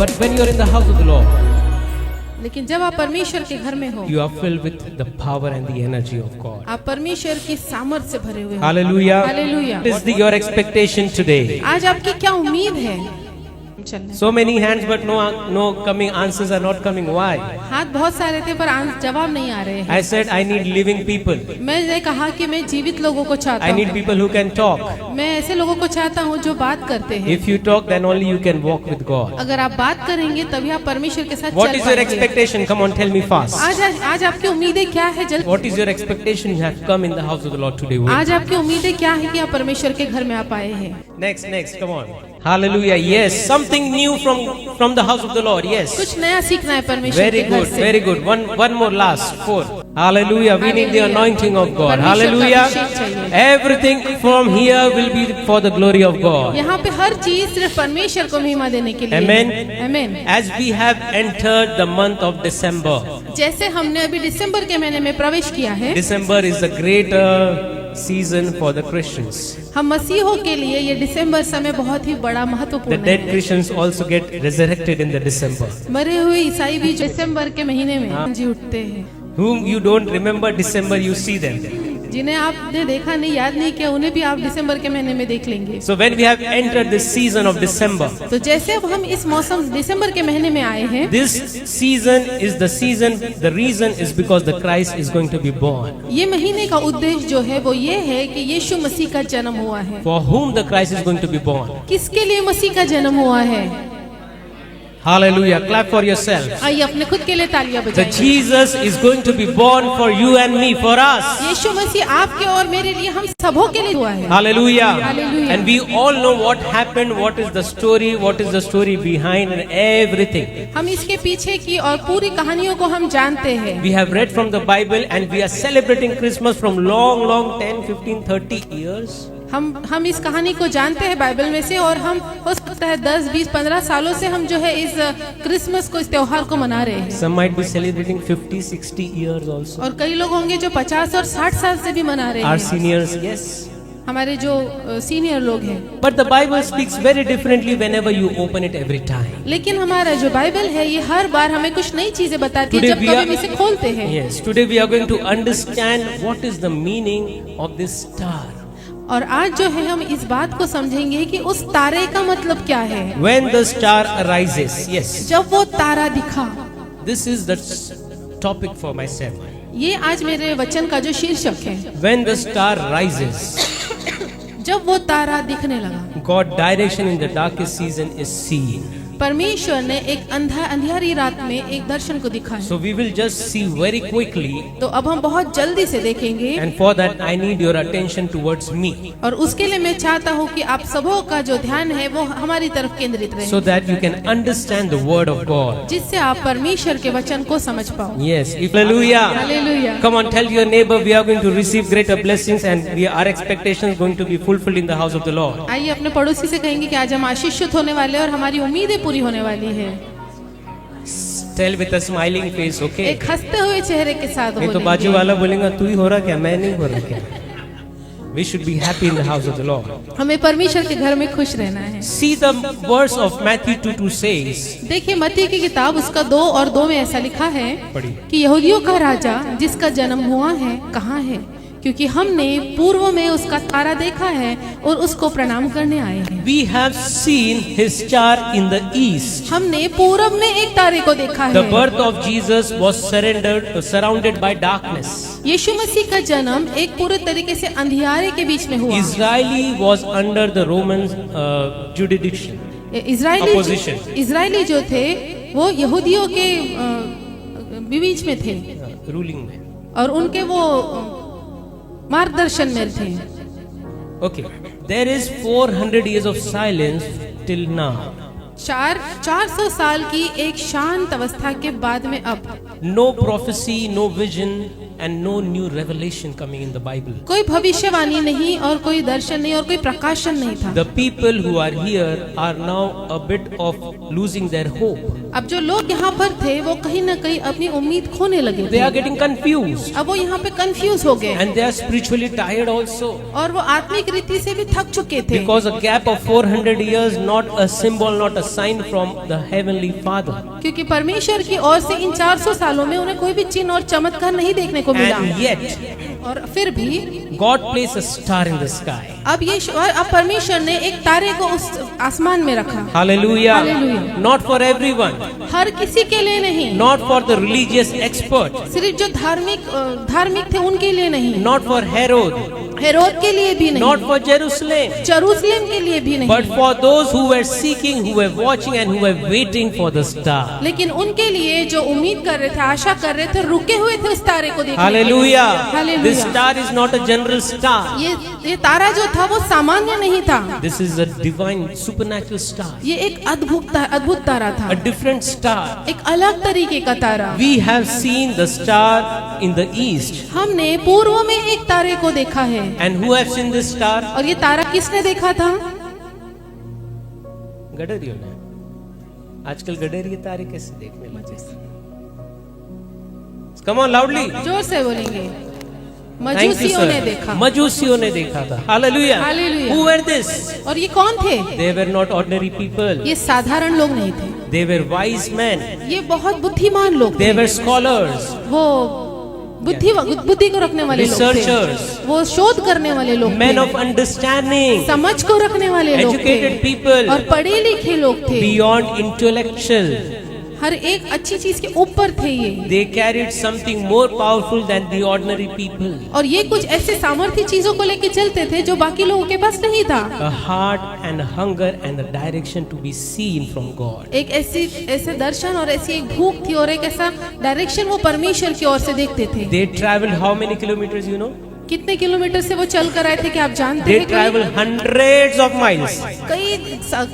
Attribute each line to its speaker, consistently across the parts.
Speaker 1: But when you're in the house of the Lord,
Speaker 2: लेकिन जब आप परमेश्वर के घर में हो,
Speaker 1: you are filled with the power and the energy of God.
Speaker 2: आप परमेश्वर की सामर्थ से भरे हुए हो।
Speaker 1: Hallelujah.
Speaker 2: Hallelujah.
Speaker 1: What is your expectation today?
Speaker 2: आज आपकी क्या उम्मीद है? चलने।
Speaker 1: So many hands, but no coming answers are not coming. Why?
Speaker 2: हाथ बहुत सारे थे पर जवाब नहीं आ रहे हैं।
Speaker 1: I said I need living people.
Speaker 2: मैंने कहा कि मैं जीवित लोगों को चाहता
Speaker 1: I
Speaker 2: हूँ।
Speaker 1: need people who can talk.
Speaker 2: मैं ऐसे लोगों को चाहता हूँ जो बात करते हैं।
Speaker 1: If you talk, then only you can walk with God.
Speaker 2: अगर आप बात करेंगे तभी आप परमेश्वर के साथ
Speaker 1: What
Speaker 2: चल
Speaker 1: is your
Speaker 2: पाएंगे।
Speaker 1: expectation? Come on, tell me fast.
Speaker 2: आज आपकी उम्मीदें क्या है? जल्द।
Speaker 1: What is your expectation? You have come in the house of the Lord today.
Speaker 2: आज आपकी उम्मीदें क्या है कि आप परमेश्वर के घर में आप आए हैं?
Speaker 1: Next, come on. Hallelujah. Yes, something new from the house of the Lord. Yes.
Speaker 2: कुछ नया सीखना है परमेश्वर
Speaker 1: Very
Speaker 2: के घर
Speaker 1: good,
Speaker 2: से।
Speaker 1: very good. One more last, 4. Hallelujah. We need the anointing of God.
Speaker 2: परमेश्वर का
Speaker 1: Hallelujah.
Speaker 2: अभिषेक चाहिए।
Speaker 1: Everything from here will be for the glory of God.
Speaker 2: यहाँ पे हर चीज सिर्फ परमेश्वर को महिमा देने के लिए।
Speaker 1: Amen.
Speaker 2: Amen.
Speaker 1: As we have entered the month of December.
Speaker 2: जैसे हमने अभी दिसंबर के महीने में प्रवेश किया है,
Speaker 1: December is a greater season for the Christians.
Speaker 2: हम मसीहों के लिए ये दिसंबर समय बहुत ही बड़ा
Speaker 1: The
Speaker 2: महत्वपूर्ण
Speaker 1: dead
Speaker 2: है।
Speaker 1: Christians also get resurrected in the December.
Speaker 2: मरे हुए ईसाई भी दिसंबर के महीने में जी उठते हैं।
Speaker 1: Whom you don't remember December, you see them.
Speaker 2: जिन्हें आपने देखा नहीं, याद नहीं किया, उन्हें भी आप दिसंबर के महीने में देख लेंगे।
Speaker 1: So when we have entered this season of December,
Speaker 2: तो जैसे अब हम इस मौसम दिसंबर के महीने में आए हैं,
Speaker 1: this season is the season, the reason is because the Christ is going to be born.
Speaker 2: ये महीने का उद्देश्य जो है वो ये है कि यीशु मसीह का जन्म हुआ है।
Speaker 1: For whom the Christ is going to be born.
Speaker 2: किसके लिए मसीह का जन्म हुआ है?
Speaker 1: Hallelujah. Clap for yourself.
Speaker 2: आइए अपने खुद के लिए तालियां
Speaker 1: The
Speaker 2: बजाएं।
Speaker 1: Jesus is going to be born for you and me, for us.
Speaker 2: यीशु मसीह आपके और मेरे लिए, हम सबों के लिए हुआ है।
Speaker 1: Hallelujah.
Speaker 2: Hallelujah.
Speaker 1: And we all know what happened, what is the story behind and everything.
Speaker 2: हम इसके पीछे की और पूरी कहानियों को हम जानते हैं।
Speaker 1: We have read from the Bible and we are celebrating Christmas from long 10, 15, 30 years.
Speaker 2: हम इस कहानी को जानते हैं बाइबल में से, और हम हो सकता है 10, 20, 15 सालों से हम जो है इस क्रिसमस को, इस त्योहार को मना रहे हैं।
Speaker 1: Some might be celebrating 50, 60 years also.
Speaker 2: और कई लोग होंगे जो 50 और 60 साल से भी मना रहे
Speaker 1: Our
Speaker 2: हैं।
Speaker 1: seniors, yes.
Speaker 2: हमारे जो सीनियर लोग हैं।
Speaker 1: But the Bible speaks very differently whenever you open it every time.
Speaker 2: लेकिन हमारा जो बाइबल है ये हर बार हमें कुछ नई चीजें बताती है
Speaker 1: Today
Speaker 2: जब
Speaker 1: we
Speaker 2: कभी
Speaker 1: are-
Speaker 2: हम इसे खोलते हैं।
Speaker 1: Yes, today we are going to understand what is the meaning of this star.
Speaker 2: और आज जो है हम इस बात को समझेंगे कि उस तारे का मतलब क्या है।
Speaker 1: When the star arises, yes.
Speaker 2: जब वो तारा दिखा,
Speaker 1: This is the topic for my sermon.
Speaker 2: ये आज मेरे वचन का जो शीर्षक है।
Speaker 1: When the star rises,
Speaker 2: जब वो तारा दिखने लगा,
Speaker 1: God direction in the darkest season is seen.
Speaker 2: परमेश्वर ने एक अंधियारी रात में एक दर्शन को दिखाया।
Speaker 1: So we will just see very quickly,
Speaker 2: तो अब हम बहुत जल्दी से देखेंगे,
Speaker 1: and for that I need your attention towards me,
Speaker 2: और उसके लिए मैं चाहता हूँ कि आप सबों का जो ध्यान है वो हमारी तरफ केंद्रित रहे,
Speaker 1: so that you can understand the word of God.
Speaker 2: जिससे आप परमेश्वर के वचन को समझ पाओ।
Speaker 1: Yes, hallelujah.
Speaker 2: Hallelujah.
Speaker 1: Come on, tell your neighbor we are going to receive greater blessings and our expectations going to be fulfilled in the house of the Lord.
Speaker 2: आइए अपने पड़ोसी से कहेंगे कि आज हम आशीषित होने वाले हैं और हमारी उम्मीदें पूरी होने वाली है।
Speaker 1: Tell with a smiling face, okay?
Speaker 2: एक हंसते हुए चेहरे के साथ
Speaker 1: नहीं तो
Speaker 2: बोलेंगे।
Speaker 1: बाजू वाला बोलेगा तू ही हो रहा क्या, मैं नहीं हो रहा क्या? We should be happy in the house of the Lord.
Speaker 2: हमें परमेश्वर के घर में खुश रहना है।
Speaker 1: See the verse of Matthew 2:2 says.
Speaker 2: देखिए मत्ती की किताब उसका 2 और 2 में ऐसा लिखा है
Speaker 1: पढ़िए।
Speaker 2: कि यहूदियों का राजा जिसका जन्म हुआ है कहाँ है, क्योंकि हमने पूर्व में उसका तारा देखा है और उसको प्रणाम करने आए हैं।
Speaker 1: We have seen his star in the east.
Speaker 2: हमने पूरब में एक तारे को देखा
Speaker 1: The
Speaker 2: है।
Speaker 1: birth of Jesus was surrounded by darkness.
Speaker 2: यीशु मसीह का जन्म एक पूरे तरीके से अंधियारे के बीच में हुआ।
Speaker 1: Israeli was under the Roman jurisdiction.
Speaker 2: Israeli जो थे वो यहूदियों के बीच में थे
Speaker 1: Ruling में.
Speaker 2: और उनके वो मार्गदर्शन में थे।
Speaker 1: Okay. There is 400 years of silence till now.
Speaker 2: 400 साल की एक शांत अवस्था के बाद में अब
Speaker 1: No prophecy, no vision, and no new revelation coming in the Bible.
Speaker 2: कोई भविष्यवाणी नहीं और कोई दर्शन नहीं और कोई प्रकाशन नहीं था।
Speaker 1: The people who are here are now a bit of losing their hope.
Speaker 2: अब जो लोग यहाँ पर थे वो कहीं न कहीं अपनी उम्मीद खोने लगे
Speaker 1: They
Speaker 2: थे।
Speaker 1: are getting confused
Speaker 2: अब वो यहाँ पे कंफ्यूज हो गए
Speaker 1: and they are spiritually tired also.
Speaker 2: और वो आत्मिक रीति से भी थक चुके थे,
Speaker 1: Because a gap of 400 years, not a symbol, not a sign from the Heavenly Father.
Speaker 2: क्योंकि परमेश्वर की ओर से इन 400 सालों में उन्हें कोई भी चिन्ह और चमत्कार नहीं देखने को मिला।
Speaker 1: And yet,
Speaker 2: और फिर भी
Speaker 1: God placed a star in the sky.
Speaker 2: अब परमेश्वर ने एक तारे को उस आसमान में रखा।
Speaker 1: Hallelujah.
Speaker 2: Hallelujah.
Speaker 1: Not for everyone.
Speaker 2: हर किसी के लिए नहीं,
Speaker 1: Not for the religious expert.
Speaker 2: सिर्फ जो धार्मिक थे उनके लिए नहीं,
Speaker 1: Not for Herod.
Speaker 2: हेरोद के लिए भी नहीं,
Speaker 1: Not for Jerusalem.
Speaker 2: यरूशलेम के लिए भी नहीं,
Speaker 1: But for those who were seeking, who were watching and who were waiting for the star.
Speaker 2: लेकिन उनके लिए जो उम्मीद कर रहे थे, आशा कर रहे थे, रुके हुए थे उस तारे को देखने।
Speaker 1: Hallelujah.
Speaker 2: Hallelujah.
Speaker 1: This star is not a general star.
Speaker 2: ये तारा जो था वो सामान्य नहीं था,
Speaker 1: This is a divine supernatural star.
Speaker 2: ये एक अद्भुत तारा था,
Speaker 1: A different star.
Speaker 2: एक अलग तरीके का तारा।
Speaker 1: We have seen the star in the east.
Speaker 2: हमने पूर्व में एक तारे को देखा है,
Speaker 1: And who have seen this star?
Speaker 2: और ये तारा किसने देखा था?
Speaker 1: गडरियों ने। आजकल गडरिये तारे कैसे देखने लगे? Come on loudly.
Speaker 2: जोर से बोलेंगे।
Speaker 1: Thank you,
Speaker 2: मजूसियों ने
Speaker 1: sir.
Speaker 2: देखा।
Speaker 1: मजूसियों ने देखा था। Hallelujah.
Speaker 2: Hallelujah.
Speaker 1: Who were this?
Speaker 2: और ये कौन थे?
Speaker 1: They were not ordinary people.
Speaker 2: ये साधारण लोग नहीं थे,
Speaker 1: They were wise men.
Speaker 2: ये बहुत बुद्धिमान लोग
Speaker 1: They
Speaker 2: थे।
Speaker 1: were scholars.
Speaker 2: वो बुद्धि को रखने वाले लोग थे,
Speaker 1: Researchers.
Speaker 2: वो शोध करने वाले लोग
Speaker 1: Men
Speaker 2: थे,
Speaker 1: of understanding.
Speaker 2: समझ को रखने वाले लोग
Speaker 1: Educated
Speaker 2: थे,
Speaker 1: people.
Speaker 2: और पढ़े लिखे लोग थे।
Speaker 1: Beyond intellectual.
Speaker 2: हर एक अच्छी चीज के ऊपर थे ये,
Speaker 1: They carried something more powerful than the ordinary people.
Speaker 2: और ये कुछ ऐसे सामर्थ्य चीजों को लेके चलते थे जो बाकी लोगों के पास नहीं था।
Speaker 1: A heart and a hunger and a direction to be seen from God.
Speaker 2: एक ऐसे दर्शन और ऐसी एक भूख थी और एक ऐसा डायरेक्शन वो परमेश्वर की ओर से देखते थे।
Speaker 1: They traveled how many kilometers, you know?
Speaker 2: कितने किलोमीटर से वो चल कर आए थे कि आप जानते
Speaker 1: They
Speaker 2: हैं?
Speaker 1: traveled hundreds of miles.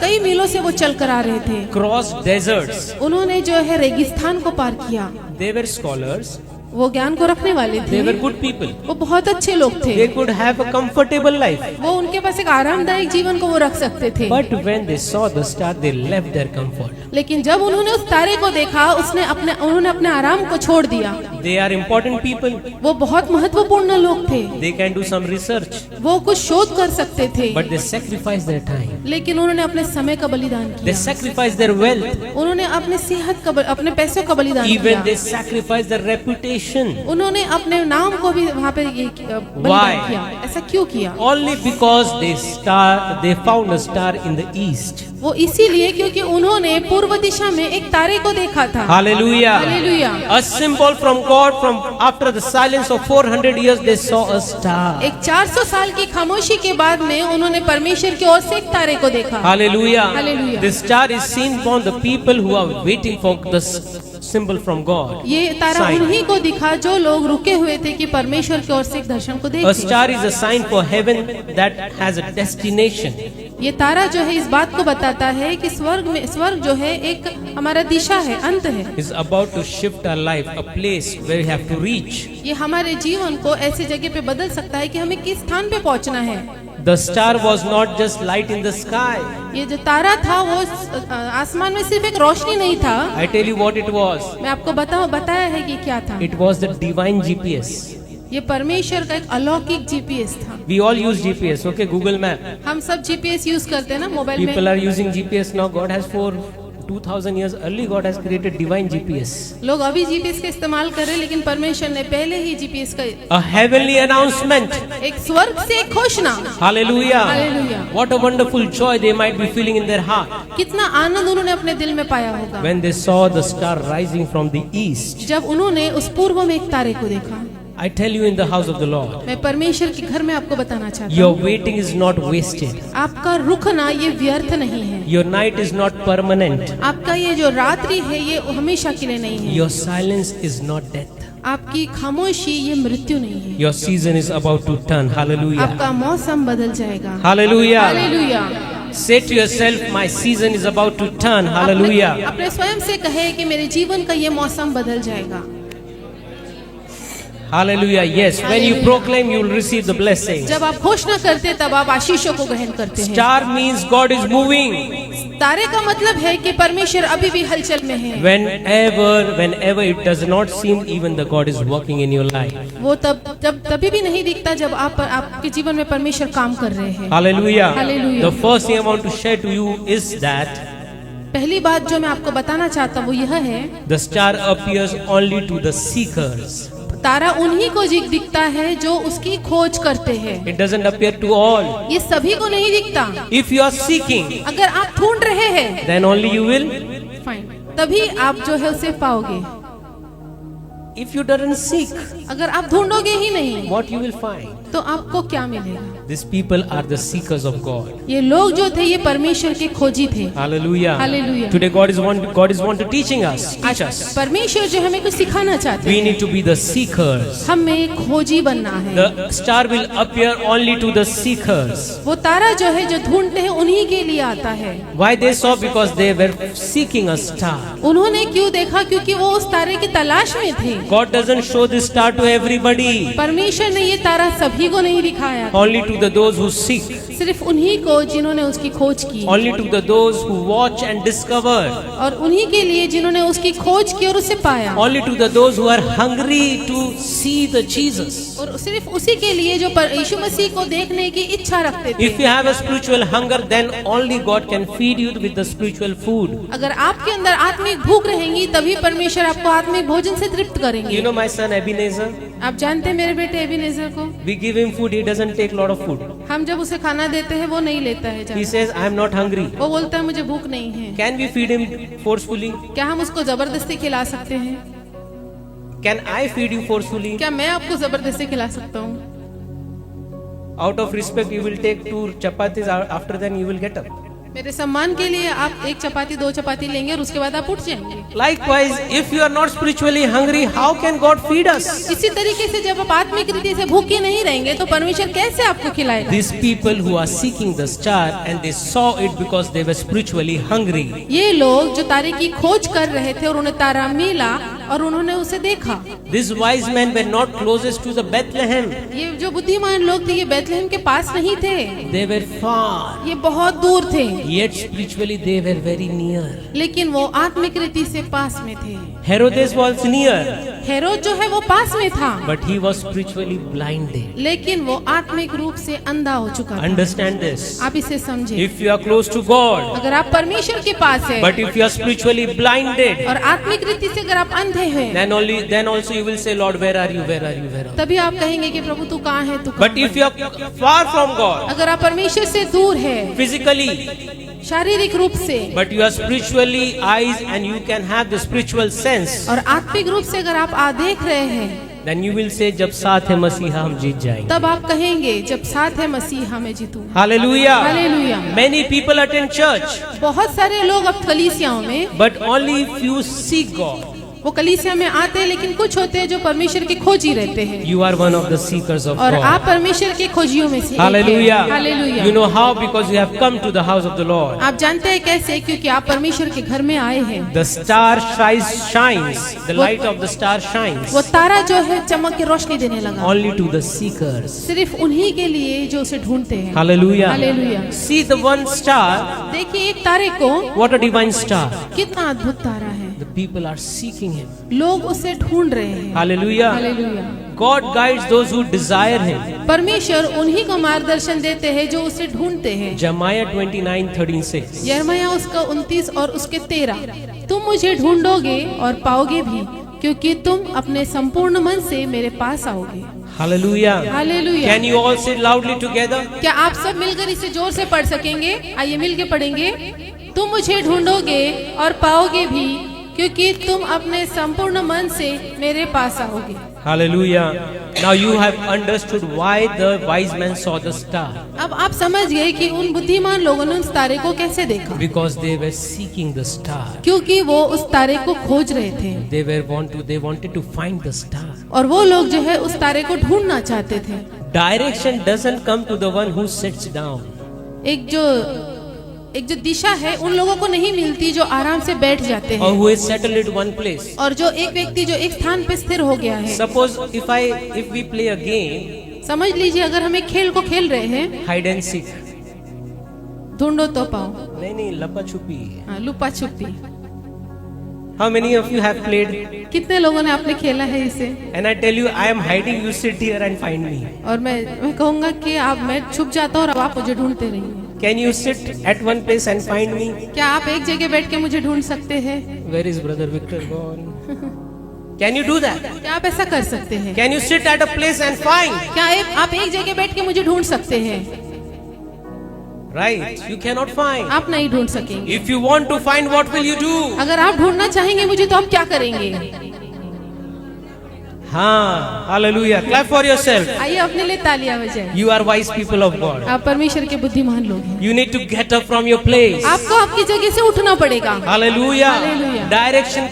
Speaker 2: कई मीलों से वो चल कर आ रहे थे।
Speaker 1: Crossed deserts.
Speaker 2: उन्होंने जो है रेगिस्तान को पार किया।
Speaker 1: They were scholars.
Speaker 2: वो ज्ञान को रखने वाले
Speaker 1: They were
Speaker 2: थे,
Speaker 1: good people.
Speaker 2: वो बहुत अच्छे लोग थे,
Speaker 1: They could have a comfortable life.
Speaker 2: वो उनके पास एक आरामदायक जीवन को वो रख सकते थे।
Speaker 1: But when they saw the star, they left their comfort.
Speaker 2: लेकिन जब उन्होंने उस तारे को देखा, उन्होंने अपने आराम को छोड़ दिया।
Speaker 1: They are important people.
Speaker 2: वो बहुत महत्वपूर्ण लोग थे,
Speaker 1: They can do some research.
Speaker 2: वो कुछ शोध कर सकते थे,
Speaker 1: But they sacrifice their time.
Speaker 2: लेकिन उन्होंने अपने समय का बलिदान
Speaker 1: They
Speaker 2: किया,
Speaker 1: sacrifice their wealth.
Speaker 2: उन्होंने अपने सेहत का अपने पैसों का बलिदान
Speaker 1: Even
Speaker 2: किया,
Speaker 1: they sacrifice their reputation.
Speaker 2: उन्होंने अपने नाम को भी वहाँ पे बलिदान किया। ऐसा क्यों किया?
Speaker 1: Only because they found a star in the east.
Speaker 2: वो इसीलिए क्योंकि उन्होंने पूर्व दिशा में एक तारे को देखा था।
Speaker 1: Hallelujah.
Speaker 2: Hallelujah.
Speaker 1: A symbol from God. From after the silence of 400 years, they saw a star.
Speaker 2: एक 400 साल की खामोशी के बाद में उन्होंने परमेश्वर की ओर से एक तारे को देखा।
Speaker 1: Hallelujah.
Speaker 2: Hallelujah.
Speaker 1: This star is seen from the people who are waiting for the symbol from God.
Speaker 2: ये तारा
Speaker 1: Sign.
Speaker 2: उन्हीं को दिखा जो लोग रुके हुए थे कि परमेश्वर की ओर से एक दर्शन को
Speaker 1: A
Speaker 2: देखें।
Speaker 1: star is a sign for heaven that has a destination.
Speaker 2: ये तारा जो है इस बात को बताता है कि स्वर्ग जो है एक हमारा दिशा है, अंत है।
Speaker 1: Is about to shift our life, a place where we have to reach.
Speaker 2: ये हमारे जीवन को ऐसी जगह पे बदल सकता है कि हमें किस स्थान पे पहुंचना है।
Speaker 1: The star was not just light in the sky.
Speaker 2: ये जो तारा था वो आसमान में सिर्फ एक रोशनी नहीं था।
Speaker 1: I tell you what it was.
Speaker 2: मैं आपको बताया है कि क्या था।
Speaker 1: It was the divine GPS.
Speaker 2: ये परमेश्वर का एक अलौकिक जीपीएस था।
Speaker 1: We all use GPS, okay? Google Map.
Speaker 2: हम सब जीपीएस यूज करते हैं ना मोबाइल
Speaker 1: People
Speaker 2: में।
Speaker 1: are using GPS now. God has 2000 years early. God has created divine GPS.
Speaker 2: लोग अभी जीपीएस का इस्तेमाल कर रहे हैं, लेकिन परमेश्वर ने पहले ही जीपीएस का
Speaker 1: A heavenly announcement.
Speaker 2: एक स्वर्ग से एक घोषणा।
Speaker 1: Hallelujah.
Speaker 2: Hallelujah.
Speaker 1: What a wonderful joy they might be feeling in their heart
Speaker 2: कितना आनंद उन्होंने अपने दिल में पाया होगा
Speaker 1: when they saw the star rising from the east.
Speaker 2: जब उन्होंने उस पूर्व में एक तारे को देखा।
Speaker 1: I tell you in the house of the Lord,
Speaker 2: मैं परमेश्वर के घर में आपको बताना चाहता
Speaker 1: your
Speaker 2: हूँ,
Speaker 1: waiting is not wasted.
Speaker 2: आपका रुकना ये व्यर्थ नहीं है।
Speaker 1: Your night is not permanent.
Speaker 2: आपका ये जो रात्रि है ये हमेशा के लिए नहीं है।
Speaker 1: Your silence is not death.
Speaker 2: आपकी खामोशी ये मृत्यु नहीं है।
Speaker 1: Your season is about to turn. Hallelujah.
Speaker 2: आपका मौसम बदल जाएगा।
Speaker 1: Hallelujah.
Speaker 2: Hallelujah.
Speaker 1: Say to yourself, my season is about to turn. Hallelujah.
Speaker 2: अपने स्वयं से कहे कि मेरे जीवन का ये मौसम बदल जाएगा।
Speaker 1: Hallelujah. Yes. When you proclaim, you will receive the blessing.
Speaker 2: जब आप घोषणा करते तब आप आशीषों को ग्रहण करते हैं।
Speaker 1: Star means God is moving.
Speaker 2: तारे का मतलब है कि परमेश्वर अभी भी हलचल में है।
Speaker 1: Whenever it does not seem, even the God is working in your life.
Speaker 2: वो जब तभी भी नहीं दिखता जब आपके जीवन में परमेश्वर काम कर रहे हैं।
Speaker 1: Hallelujah.
Speaker 2: Hallelujah.
Speaker 1: The first thing I want to share to you is that
Speaker 2: पहली बात जो मैं आपको बताना चाहता हूँ वो यह है,
Speaker 1: the star appears only to the seekers.
Speaker 2: तारा उन्हीं को दिखता है जो उसकी खोज करते हैं।
Speaker 1: It doesn't appear to all.
Speaker 2: ये सभी को नहीं दिखता।
Speaker 1: If you are seeking,
Speaker 2: अगर आप ढूंढ रहे हैं,
Speaker 1: then only you will
Speaker 2: fine, तभी आप जो है उसे पाओगे।
Speaker 1: If you doesn't seek,
Speaker 2: अगर आप ढूंढोगे ही नहीं,
Speaker 1: what you will find?
Speaker 2: तो आपको क्या मिलेगा?
Speaker 1: These people are the seekers of God.
Speaker 2: ये लोग जो थे ये परमेश्वर के खोजी थे।
Speaker 1: Hallelujah.
Speaker 2: Hallelujah.
Speaker 1: Today God is want to teach us.
Speaker 2: परमेश्वर जो हमें कुछ सिखाना चाहते
Speaker 1: We
Speaker 2: हैं।
Speaker 1: need to be the seekers.
Speaker 2: हमें खोजी बनना है।
Speaker 1: The star will appear only to the seekers.
Speaker 2: वो तारा जो है जो ढूंढते हैं उन्हीं के लिए आता है।
Speaker 1: Why they saw? Because they were seeking a star.
Speaker 2: उन्होंने क्यों देखा? क्योंकि वो उस तारे की तलाश में थे।
Speaker 1: God doesn't show this star to everybody.
Speaker 2: परमेश्वर ने ये तारा सभी को नहीं दिखाया,
Speaker 1: Only to those who seek.
Speaker 2: सिर्फ उन्हीं को जिन्होंने उसकी खोज की,
Speaker 1: Only to those who watch and discover.
Speaker 2: और उन्हीं के लिए जिन्होंने उसकी खोज की और उसे पाया,
Speaker 1: Only to those who are hungry to see the Jesus.
Speaker 2: और सिर्फ उसी के लिए जो यीशु मसीह को देखने की इच्छा रखते थे।
Speaker 1: If you have a spiritual hunger, then only God can feed you with the spiritual food.
Speaker 2: अगर आपके अंदर आत्मिक भूख रहेंगी तभी परमेश्वर आपको आत्मिक भोजन से तृप्त करेंगे।
Speaker 1: You know my son Ebenezer?
Speaker 2: आप जानते हैं मेरे बेटे एबिनेजर को,
Speaker 1: We give him food, he doesn't take lot of food.
Speaker 2: हम जब उसे खाना देते हैं वो नहीं लेता है
Speaker 1: He
Speaker 2: ज्यादा।
Speaker 1: says, I am not hungry.
Speaker 2: वो बोलता है मुझे भूख नहीं है।
Speaker 1: Can we feed him forcefully?
Speaker 2: क्या हम उसको जबरदस्ती खिला सकते हैं?
Speaker 1: Can I feed you forcefully?
Speaker 2: क्या मैं आपको जबरदस्ती खिला सकता हूँ?
Speaker 1: Out of respect, you will take 2 chapatis, after then you will get up.
Speaker 2: मेरे सम्मान के लिए आप 1 चपाती 2 चपाती लेंगे और उसके बाद आप उठ जाएंगे।
Speaker 1: Likewise, if you are not spiritually hungry, how can God feed us?
Speaker 2: इसी तरीके से जब आप आत्मिक रीति से भूखे नहीं रहेंगे तो परमेश्वर कैसे आपको खिलाएगा?
Speaker 1: These people who are seeking the star and they saw it because they were spiritually hungry.
Speaker 2: ये लोग जो तारे की खोज कर रहे थे और उन्हें तारा मिला और उन्होंने उसे देखा।
Speaker 1: These wise men were not closest to the Bethlehem.
Speaker 2: ये जो बुद्धिमान लोग थे ये बैतलहम के पास नहीं थे,
Speaker 1: They were far.
Speaker 2: ये बहुत दूर थे,
Speaker 1: Yet spiritually they were very near.
Speaker 2: लेकिन वो आत्मिक रीति से पास में थे।
Speaker 1: Herodes was near,
Speaker 2: हेरोद जो है वो पास में था,
Speaker 1: but he was spiritually blinded.
Speaker 2: लेकिन वो आत्मिक रूप से अंधा हो चुका था।
Speaker 1: Understand this.
Speaker 2: आप इसे समझे।
Speaker 1: If you are close to God,
Speaker 2: अगर आप परमेश्वर के पास है
Speaker 1: but if you are spiritually blinded,
Speaker 2: और आत्मिक रीति से अगर आप अंधे हैं,
Speaker 1: then also you will say, Lord, where are you? Where are you? Where are you?
Speaker 2: तभी आप कहेंगे कि प्रभु तू कहाँ है, तू कहाँ
Speaker 1: But if you are far from God,
Speaker 2: अगर आप परमेश्वर से दूर है
Speaker 1: physically,
Speaker 2: शारीरिक रूप से,
Speaker 1: but you are spiritually eyes and you can have the spiritual sense,
Speaker 2: और आत्मिक रूप से अगर आप देख रहे हैं,
Speaker 1: then you will say, जब साथ है मसीहा हम जीत जाएंगे.
Speaker 2: तब आप कहेंगे जब साथ है मसीहा मैं जीतूं।
Speaker 1: Hallelujah.
Speaker 2: Hallelujah.
Speaker 1: Many people attend church,
Speaker 2: बहुत सारे लोग अब कलीसियाओं में,
Speaker 1: but only few seek God.
Speaker 2: वो कलीसिया में आते हैं लेकिन कुछ होते हैं जो परमेश्वर के खोजी रहते हैं,
Speaker 1: You are one of the seekers of
Speaker 2: और
Speaker 1: God.
Speaker 2: आप परमेश्वर के खोजियों में से एक हैं।
Speaker 1: Hallelujah.
Speaker 2: Hallelujah.
Speaker 1: You know how? Because you have come to the house of the Lord.
Speaker 2: आप जानते हैं कैसे? क्योंकि आप परमेश्वर के घर में आए हैं।
Speaker 1: The star shines. The light of the star shines
Speaker 2: वो तारा जो है चमक के रोशनी देने लगा
Speaker 1: only to the seekers.
Speaker 2: सिर्फ उन्हीं के लिए जो उसे ढूंढते हैं।
Speaker 1: Hallelujah.
Speaker 2: Hallelujah.
Speaker 1: See the one star.
Speaker 2: देखिए एक तारे को,
Speaker 1: What a divine star.
Speaker 2: कितना अद्भुत तारा है।
Speaker 1: The people are seeking him.
Speaker 2: लोग उसे ढूंढ रहे हैं।
Speaker 1: Hallelujah.
Speaker 2: Hallelujah.
Speaker 1: God guides those who desire him.
Speaker 2: परमेश्वर उन्हीं को मार्गदर्शन देते हैं जो उसे ढूंढते हैं।
Speaker 1: Jeremiah 29:13 says,
Speaker 2: यिर्मयाह उसका 29 और उसके 13, तुम मुझे ढूंढोगे और पाओगे भी, क्योंकि तुम अपने संपूर्ण मन से मेरे पास आओगे।
Speaker 1: Hallelujah.
Speaker 2: Hallelujah.
Speaker 1: Can you all say loudly together?
Speaker 2: क्या आप सब मिलकर इसे जोर से पढ़ सकेंगे? आइए मिलके पढ़ेंगे। तुम मुझे ढूंढोगे और पाओगे भी, क्योंकि तुम अपने संपूर्ण मन से मेरे पास आओगे।
Speaker 1: Hallelujah. Now you have understood why the wise men saw the star.
Speaker 2: अब आप समझ गए कि उन बुद्धिमान लोगों ने उस तारे को कैसे देखा,
Speaker 1: Because they were seeking the star.
Speaker 2: क्योंकि वो उस तारे को खोज रहे थे
Speaker 1: They wanted to find the star.
Speaker 2: और वो लोग जो है उस तारे को ढूंढना चाहते थे।
Speaker 1: Direction doesn't come to the one who sits down.
Speaker 2: एक जो एक जो दिशा है उन लोगों को नहीं मिलती जो आराम से बैठ जाते
Speaker 1: or
Speaker 2: हैं,
Speaker 1: who is settled at one place.
Speaker 2: और जो एक व्यक्ति जो एक स्थान पे स्थिर हो गया है।
Speaker 1: Suppose if we play a game,
Speaker 2: समझ लीजिए अगर हम एक खेल को खेल रहे हैं,
Speaker 1: hide and seek.
Speaker 2: ढूंढो तो पाओ,
Speaker 1: नहीं लपा छुपी.
Speaker 2: हाँ, लुपा छुपी।
Speaker 1: How many of you have played?
Speaker 2: कितने लोगों ने आपने खेला है इसे?
Speaker 1: And I tell you, I am hiding. You sit here and find me.
Speaker 2: और मैं कहूँगा कि आप, मैं छुप जाता हूँ और आप मुझे ढूंढते रहिए।
Speaker 1: Can you sit at one place and find me?
Speaker 2: क्या आप एक जगह बैठ के मुझे ढूंढ सकते हैं?
Speaker 1: Where is brother Victor gone? Can you do that?
Speaker 2: क्या आप ऐसा कर सकते हैं?
Speaker 1: Can you sit at a place and find?
Speaker 2: क्या आप एक जगह बैठ के मुझे ढूंढ सकते हैं?
Speaker 1: Right? You cannot find.
Speaker 2: आप नहीं ढूंढ सकेंगे।
Speaker 1: If you want to find, what will you do?
Speaker 2: अगर आप ढूंढना चाहेंगे मुझे तो आप क्या करेंगे?
Speaker 1: हाँ, hallelujah. Clap for yourself.
Speaker 2: आइए अपने लिए तालियां बजाएं।
Speaker 1: You are wise people of God.
Speaker 2: आप परमेश्वर के बुद्धिमान लोग हैं।
Speaker 1: You need to get up from your place.
Speaker 2: आपको आपकी जगह से उठना पड़ेगा।
Speaker 1: Hallelujah.
Speaker 2: Hallelujah.
Speaker 1: Direction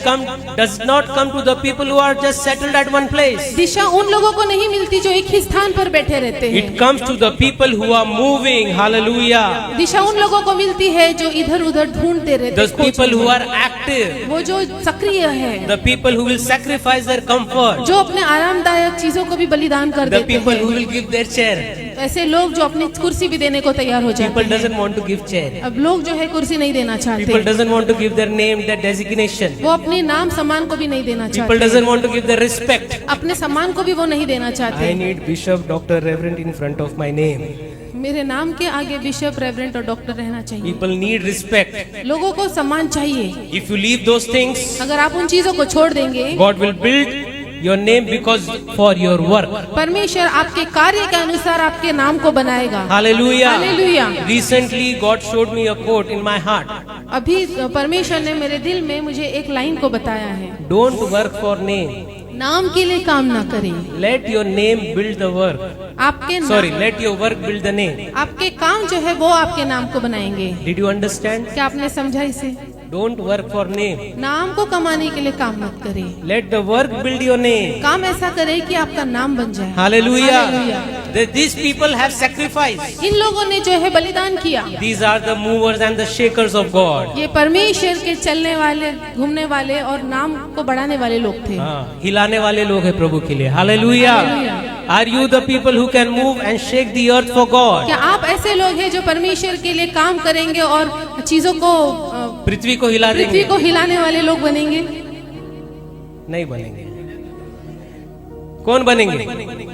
Speaker 1: does not come to the people who are just settled at one place.
Speaker 2: दिशा उन लोगों को नहीं मिलती जो एक ही स्थान पर बैठे रहते हैं।
Speaker 1: It comes to the people who are moving. Hallelujah.
Speaker 2: दिशा उन लोगों को मिलती है जो इधर उधर ढूंढते रहते
Speaker 1: Those people who are active.
Speaker 2: वो जो सक्रिय है,
Speaker 1: The people who will sacrifice their comfort.
Speaker 2: जो अपने आरामदायक चीजों को भी बलिदान कर
Speaker 1: The
Speaker 2: देते
Speaker 1: people who
Speaker 2: हैं।
Speaker 1: will give their chair.
Speaker 2: ऐसे लोग जो अपनी कुर्सी भी देने को तैयार हो जाते
Speaker 1: People
Speaker 2: हैं।
Speaker 1: doesn't want to give chair.
Speaker 2: अब लोग जो है कुर्सी नहीं देना
Speaker 1: People
Speaker 2: चाहते,
Speaker 1: doesn't want to give their name, their designation.
Speaker 2: वो अपने नाम सम्मान को भी नहीं देना
Speaker 1: People
Speaker 2: चाहते,
Speaker 1: doesn't want to give their respect.
Speaker 2: अपने सम्मान को भी वो नहीं देना
Speaker 1: I
Speaker 2: चाहते।
Speaker 1: need Bishop, Doctor, Reverend in front of my name.
Speaker 2: मेरे नाम के आगे बिशप, रेवरेंट और डॉक्टर रहना चाहिए।
Speaker 1: People need respect.
Speaker 2: लोगों को सम्मान चाहिए।
Speaker 1: If you leave those things,
Speaker 2: अगर आप उन चीजों को छोड़ देंगे,
Speaker 1: God will build your name because for your work.
Speaker 2: परमेश्वर आपके कार्य के अनुसार आपके नाम को बनाएगा।
Speaker 1: Hallelujah.
Speaker 2: Hallelujah.
Speaker 1: Recently, God showed me a quote in my heart.
Speaker 2: अभी परमेश्वर ने मेरे दिल में मुझे एक लाइन को बताया है,
Speaker 1: Don't work for name.
Speaker 2: नाम के लिए काम ना करें,
Speaker 1: Let your name build the work.
Speaker 2: आपके
Speaker 1: Sorry, let your work build the name.
Speaker 2: आपके काम जो है वो आपके नाम को बनाएंगे।
Speaker 1: Did you understand?
Speaker 2: क्या आपने समझा इसे?
Speaker 1: Don't work for name.
Speaker 2: नाम को कमाने के लिए काम मत करें,
Speaker 1: Let the work build your name.
Speaker 2: काम ऐसा करें कि आपका नाम बन जाए।
Speaker 1: Hallelujah.
Speaker 2: Hallelujah.
Speaker 1: These people have sacrificed.
Speaker 2: इन लोगों ने जो है बलिदान किया।
Speaker 1: These are the movers and the shakers of God.
Speaker 2: ये परमेश्वर के चलने वाले, घूमने वाले और नाम को बढ़ाने वाले लोग थे।
Speaker 1: हाँ, हिलाने वाले लोग हैं प्रभु के लिए। Hallelujah. Are you the people who can move and shake the earth for God?
Speaker 2: क्या आप ऐसे लोग हैं जो परमेश्वर के लिए काम करेंगे और चीजों को,
Speaker 1: पृथ्वी को हिला
Speaker 2: पृथ्वी
Speaker 1: देंगे?
Speaker 2: को हिलाने वाले लोग बनेंगे?
Speaker 1: नहीं बनेंगे। कौन बनेंगे?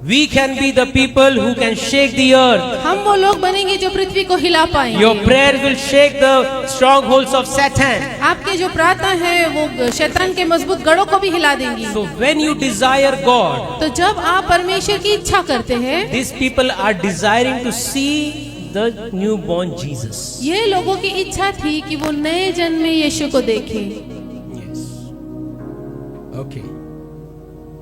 Speaker 1: We can be the people who can shake the earth.
Speaker 2: हम वो लोग बनेंगे जो पृथ्वी को हिला पाएंगे।
Speaker 1: Your prayer will shake the strongholds of Satan.
Speaker 2: आपके जो प्रार्थना है वो शैतान के मजबूत गढ़ों को भी हिला देंगी।
Speaker 1: So when you desire God,
Speaker 2: तो जब आप परमेश्वर की इच्छा करते हैं,
Speaker 1: these people are desiring to see the newborn Jesus.
Speaker 2: ये लोगों की इच्छा थी कि वो नए जन्मे यीशु को देखें।
Speaker 1: Yes. Okay.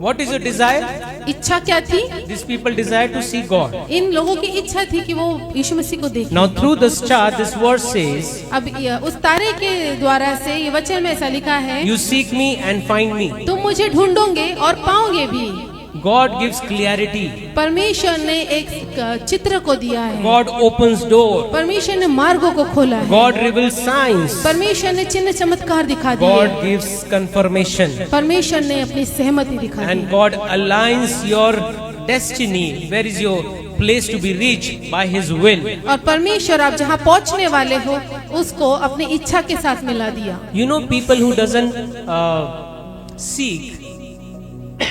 Speaker 1: What is your desire?
Speaker 2: इच्छा क्या थी?
Speaker 1: These people desire to see God.
Speaker 2: इन लोगों की इच्छा थी कि वो यीशु मसीह को देखें।
Speaker 1: Now through the star, this verse says,
Speaker 2: अब उस तारे के द्वारा से ये वचन में ऐसा लिखा है,
Speaker 1: you seek me and find me.
Speaker 2: तुम मुझे ढूंढोगे और पाओगे भी।
Speaker 1: God gives clarity.
Speaker 2: परमेश्वर ने एक चित्र को दिया है,
Speaker 1: God opens door.
Speaker 2: परमेश्वर ने मार्गों को खोला है,
Speaker 1: God reveals signs.
Speaker 2: परमेश्वर ने चिन्ह चमत्कार दिखा दिए,
Speaker 1: God gives confirmation.
Speaker 2: परमेश्वर ने अपनी सहमति दिखा दी,
Speaker 1: And God aligns your destiny. Where is your place to be reached by His will?
Speaker 2: और परमेश्वर आप जहाँ पहुँचने वाले हो उसको अपनी इच्छा के साथ मिला दिया।
Speaker 1: You know, people who doesn't seek,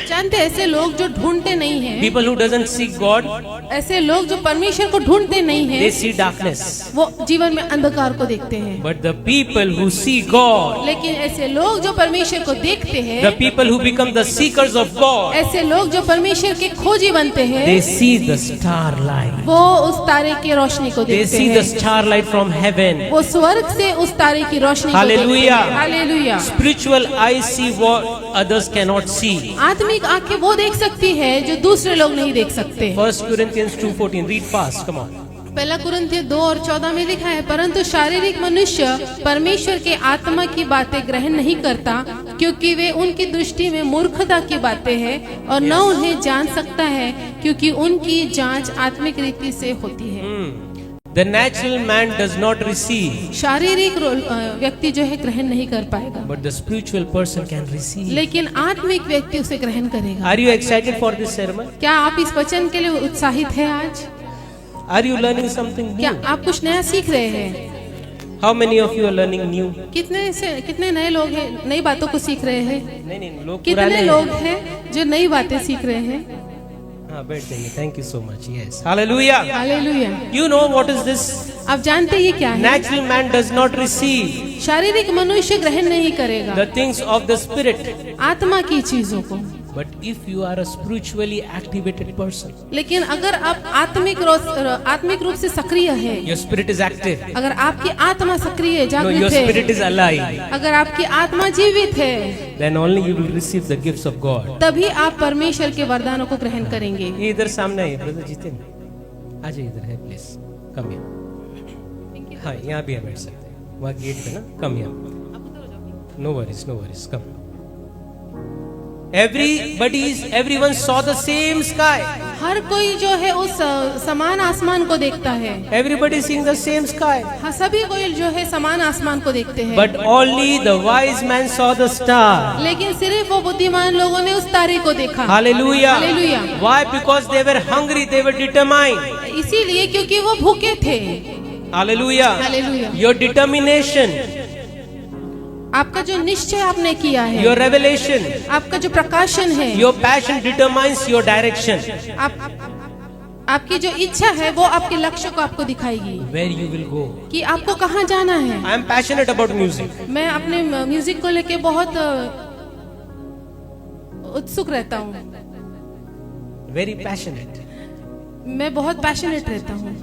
Speaker 2: जानते ऐसे लोग जो ढूंढते नहीं हैं,
Speaker 1: people who doesn't seek God,
Speaker 2: ऐसे लोग जो परमेश्वर को ढूंढते नहीं
Speaker 1: they
Speaker 2: हैं,
Speaker 1: see darkness.
Speaker 2: वो जीवन में अंधकार को देखते हैं।
Speaker 1: But the people who see God,
Speaker 2: लेकिन ऐसे लोग जो परमेश्वर को देखते हैं,
Speaker 1: the people who become the seekers of God,
Speaker 2: ऐसे लोग जो परमेश्वर के खोजी बनते हैं,
Speaker 1: they see the starlight.
Speaker 2: वो उस तारे की रोशनी को
Speaker 1: They
Speaker 2: देखते
Speaker 1: see the
Speaker 2: हैं,
Speaker 1: starlight from heaven.
Speaker 2: वो स्वर्ग से उस तारे की रोशनी को देखते
Speaker 1: Hallelujah.
Speaker 2: हैं। Hallelujah.
Speaker 1: Spiritual eyes see what others cannot see.
Speaker 2: आत्मिक आंखें वो देख सकती है जो दूसरे लोग नहीं देख सकते।
Speaker 1: 1 Corinthians 2:14. Read fast. Come on.
Speaker 2: पहला कुरिन्थियों 2:14 में लिखा है, परंतु शारीरिक मनुष्य परमेश्वर के आत्मा की बातें ग्रहण नहीं करता, क्योंकि वे उनकी दृष्टि में मूर्खता की बातें हैं और न उन्हें जान सकता है, क्योंकि उनकी जांच आत्मिक रीति से होती है।
Speaker 1: The natural man does not receive,
Speaker 2: शारीरिक व्यक्ति जो है ग्रहण नहीं कर पाएगा,
Speaker 1: but the spiritual person can receive.
Speaker 2: लेकिन आत्मिक व्यक्ति उसे ग्रहण करेगा।
Speaker 1: Are you excited for this sermon?
Speaker 2: क्या आप इस वचन के लिए उत्साहित हैं आज?
Speaker 1: Are you learning something
Speaker 2: क्या
Speaker 1: new?
Speaker 2: आप कुछ नया सीख रहे हैं?
Speaker 1: How many of you are learning new?
Speaker 2: कितने नए लोग हैं नई बातों को सीख रहे हैं?
Speaker 1: नहीं, लोग
Speaker 2: कितने
Speaker 1: पुराने
Speaker 2: लोग
Speaker 1: हैं।
Speaker 2: हैं जो नई बातें सीख रहे हैं?
Speaker 1: हाँ, बैठ जाइए। Thank you so much. Yes. Hallelujah.
Speaker 2: Hallelujah.
Speaker 1: You know what is this?
Speaker 2: आप जानते हैं ये क्या है?
Speaker 1: Natural man does not receive
Speaker 2: शारीरिक मनुष्य ग्रहण नहीं करेगा
Speaker 1: the things of the spirit.
Speaker 2: आत्मा की चीजों को,
Speaker 1: But if you are a spiritually activated person,
Speaker 2: लेकिन अगर आप आत्मिक रूप से सक्रिय है,
Speaker 1: your spirit is active.
Speaker 2: अगर आपकी आत्मा सक्रिय है,
Speaker 1: No, your
Speaker 2: जागृत
Speaker 1: spirit
Speaker 2: है,
Speaker 1: is alive.
Speaker 2: अगर आपकी आत्मा जीवित है,
Speaker 1: Then only you will receive the gifts of God.
Speaker 2: तभी आप परमेश्वर के वरदानों को ग्रहण करेंगे।
Speaker 1: ये इधर सामने है ब्रदर जितेंद्र, आ जाइए इधर है प्लीज, कम हियर। हाँ, यहाँ भी बैठ सकते हैं, वहाँ गेट पे ना, come here. No worries, come. Everyone saw the same sky.
Speaker 2: हर कोई जो है उस समान आसमान को देखता है।
Speaker 1: Everybody seeing the same sky.
Speaker 2: हाँ, सभी कोई जो है समान आसमान को देखते हैं।
Speaker 1: But only the wise man saw the star.
Speaker 2: लेकिन सिर्फ वो बुद्धिमान लोगों ने उस तारे को देखा।
Speaker 1: Hallelujah.
Speaker 2: Hallelujah.
Speaker 1: Why? Because they were hungry, they were determined.
Speaker 2: इसीलिए क्योंकि वो भूखे थे।
Speaker 1: Hallelujah.
Speaker 2: Hallelujah.
Speaker 1: Your determination,
Speaker 2: आपका जो निश्चय आपने किया है,
Speaker 1: your revelation,
Speaker 2: आपका जो प्रकाशन है,
Speaker 1: your passion determines your direction.
Speaker 2: आपकी जो इच्छा है वो आपके लक्ष्य को आपको दिखाएगी
Speaker 1: Where you will go.
Speaker 2: कि आपको कहाँ जाना है।
Speaker 1: I am passionate about music.
Speaker 2: मैं अपने म्यूजिक को लेके बहुत उत्सुक रहता हूँ।
Speaker 1: Very passionate.
Speaker 2: मैं बहुत पैशनेट रहता हूँ।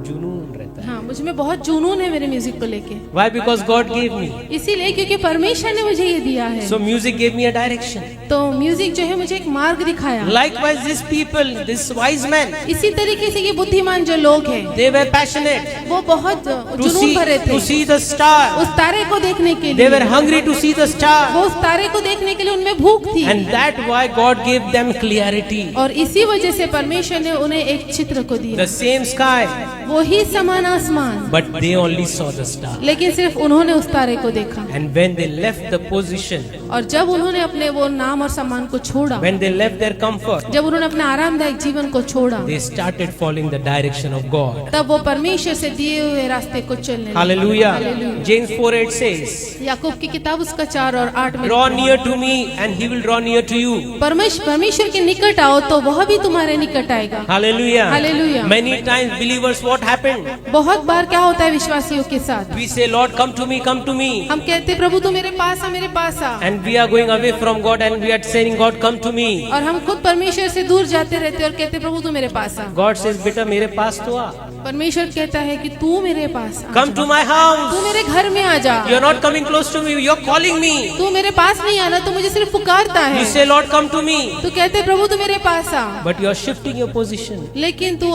Speaker 1: जुनून रहता है।
Speaker 2: हाँ, मुझ में बहुत जुनून है मेरे म्यूजिक को लेके।
Speaker 1: Why? Because God gave me.
Speaker 2: इसीलिए क्योंकि परमेश्वर ने मुझे ये दिया है।
Speaker 1: So music gave me a direction.
Speaker 2: तो म्यूजिक जो है मुझे एक मार्ग दिखाया।
Speaker 1: Likewise, these people, this wise men,
Speaker 2: इसी तरीके से ये बुद्धिमान जो लोग हैं,
Speaker 1: they were passionate
Speaker 2: वो बहुत
Speaker 1: to
Speaker 2: जुनून भरे थे
Speaker 1: see the star.
Speaker 2: उस तारे को देखने के
Speaker 1: They
Speaker 2: लिए।
Speaker 1: were hungry to see the
Speaker 2: वो
Speaker 1: star,
Speaker 2: उस तारे को देखने के लिए उनमें भूख थी।
Speaker 1: and that why God gave them clarity.
Speaker 2: और इसी वजह से परमेश्वर ने उन्हें एक चित्र को दिया।
Speaker 1: The same sky,
Speaker 2: वो ही समान आसमान,
Speaker 1: but they only saw the star.
Speaker 2: लेकिन सिर्फ उन्होंने उस तारे को देखा।
Speaker 1: And when they left the position,
Speaker 2: और जब उन्होंने अपने वो नाम और सम्मान को छोड़ा,
Speaker 1: when they left their comfort,
Speaker 2: जब उन्होंने अपने आरामदायक जीवन को छोड़ा,
Speaker 1: they started following the direction of God.
Speaker 2: तब वो परमेश्वर से दिए हुए रास्ते को चलने लगे।
Speaker 1: Hallelujah.
Speaker 2: Hallelujah.
Speaker 1: James 4:8 says,
Speaker 2: याकूब की किताब उसका 4 और 8 में
Speaker 1: draw near to me and he will draw near to you.
Speaker 2: परमेश्वर के निकट आओ तो वह भी तुम्हारे निकट आएगा।
Speaker 1: Hallelujah.
Speaker 2: Hallelujah.
Speaker 1: Many times believers, what happened?
Speaker 2: बहुत बार क्या होता है विश्वासियों के साथ,
Speaker 1: We say, Lord, come to me, come to me.
Speaker 2: हम कहते प्रभु तू मेरे पास आ, मेरे पास आ,
Speaker 1: And we are going away from God and we are saying, God, come to me.
Speaker 2: और हम खुद परमेश्वर से दूर जाते रहते और कहते प्रभु तू मेरे पास आ।
Speaker 1: God says, बेटा मेरे पास तो आ.
Speaker 2: परमेश्वर कहता है कि तू मेरे पास आ,
Speaker 1: Come to my house.
Speaker 2: तू मेरे घर में आ जा।
Speaker 1: You're not coming close to me, you're calling me.
Speaker 2: तू मेरे पास नहीं आना, तू मुझे सिर्फ पुकारता है।
Speaker 1: You say, Lord, come to me.
Speaker 2: तू कहते प्रभु तू मेरे पास आ,
Speaker 1: But you're shifting your position.
Speaker 2: लेकिन तू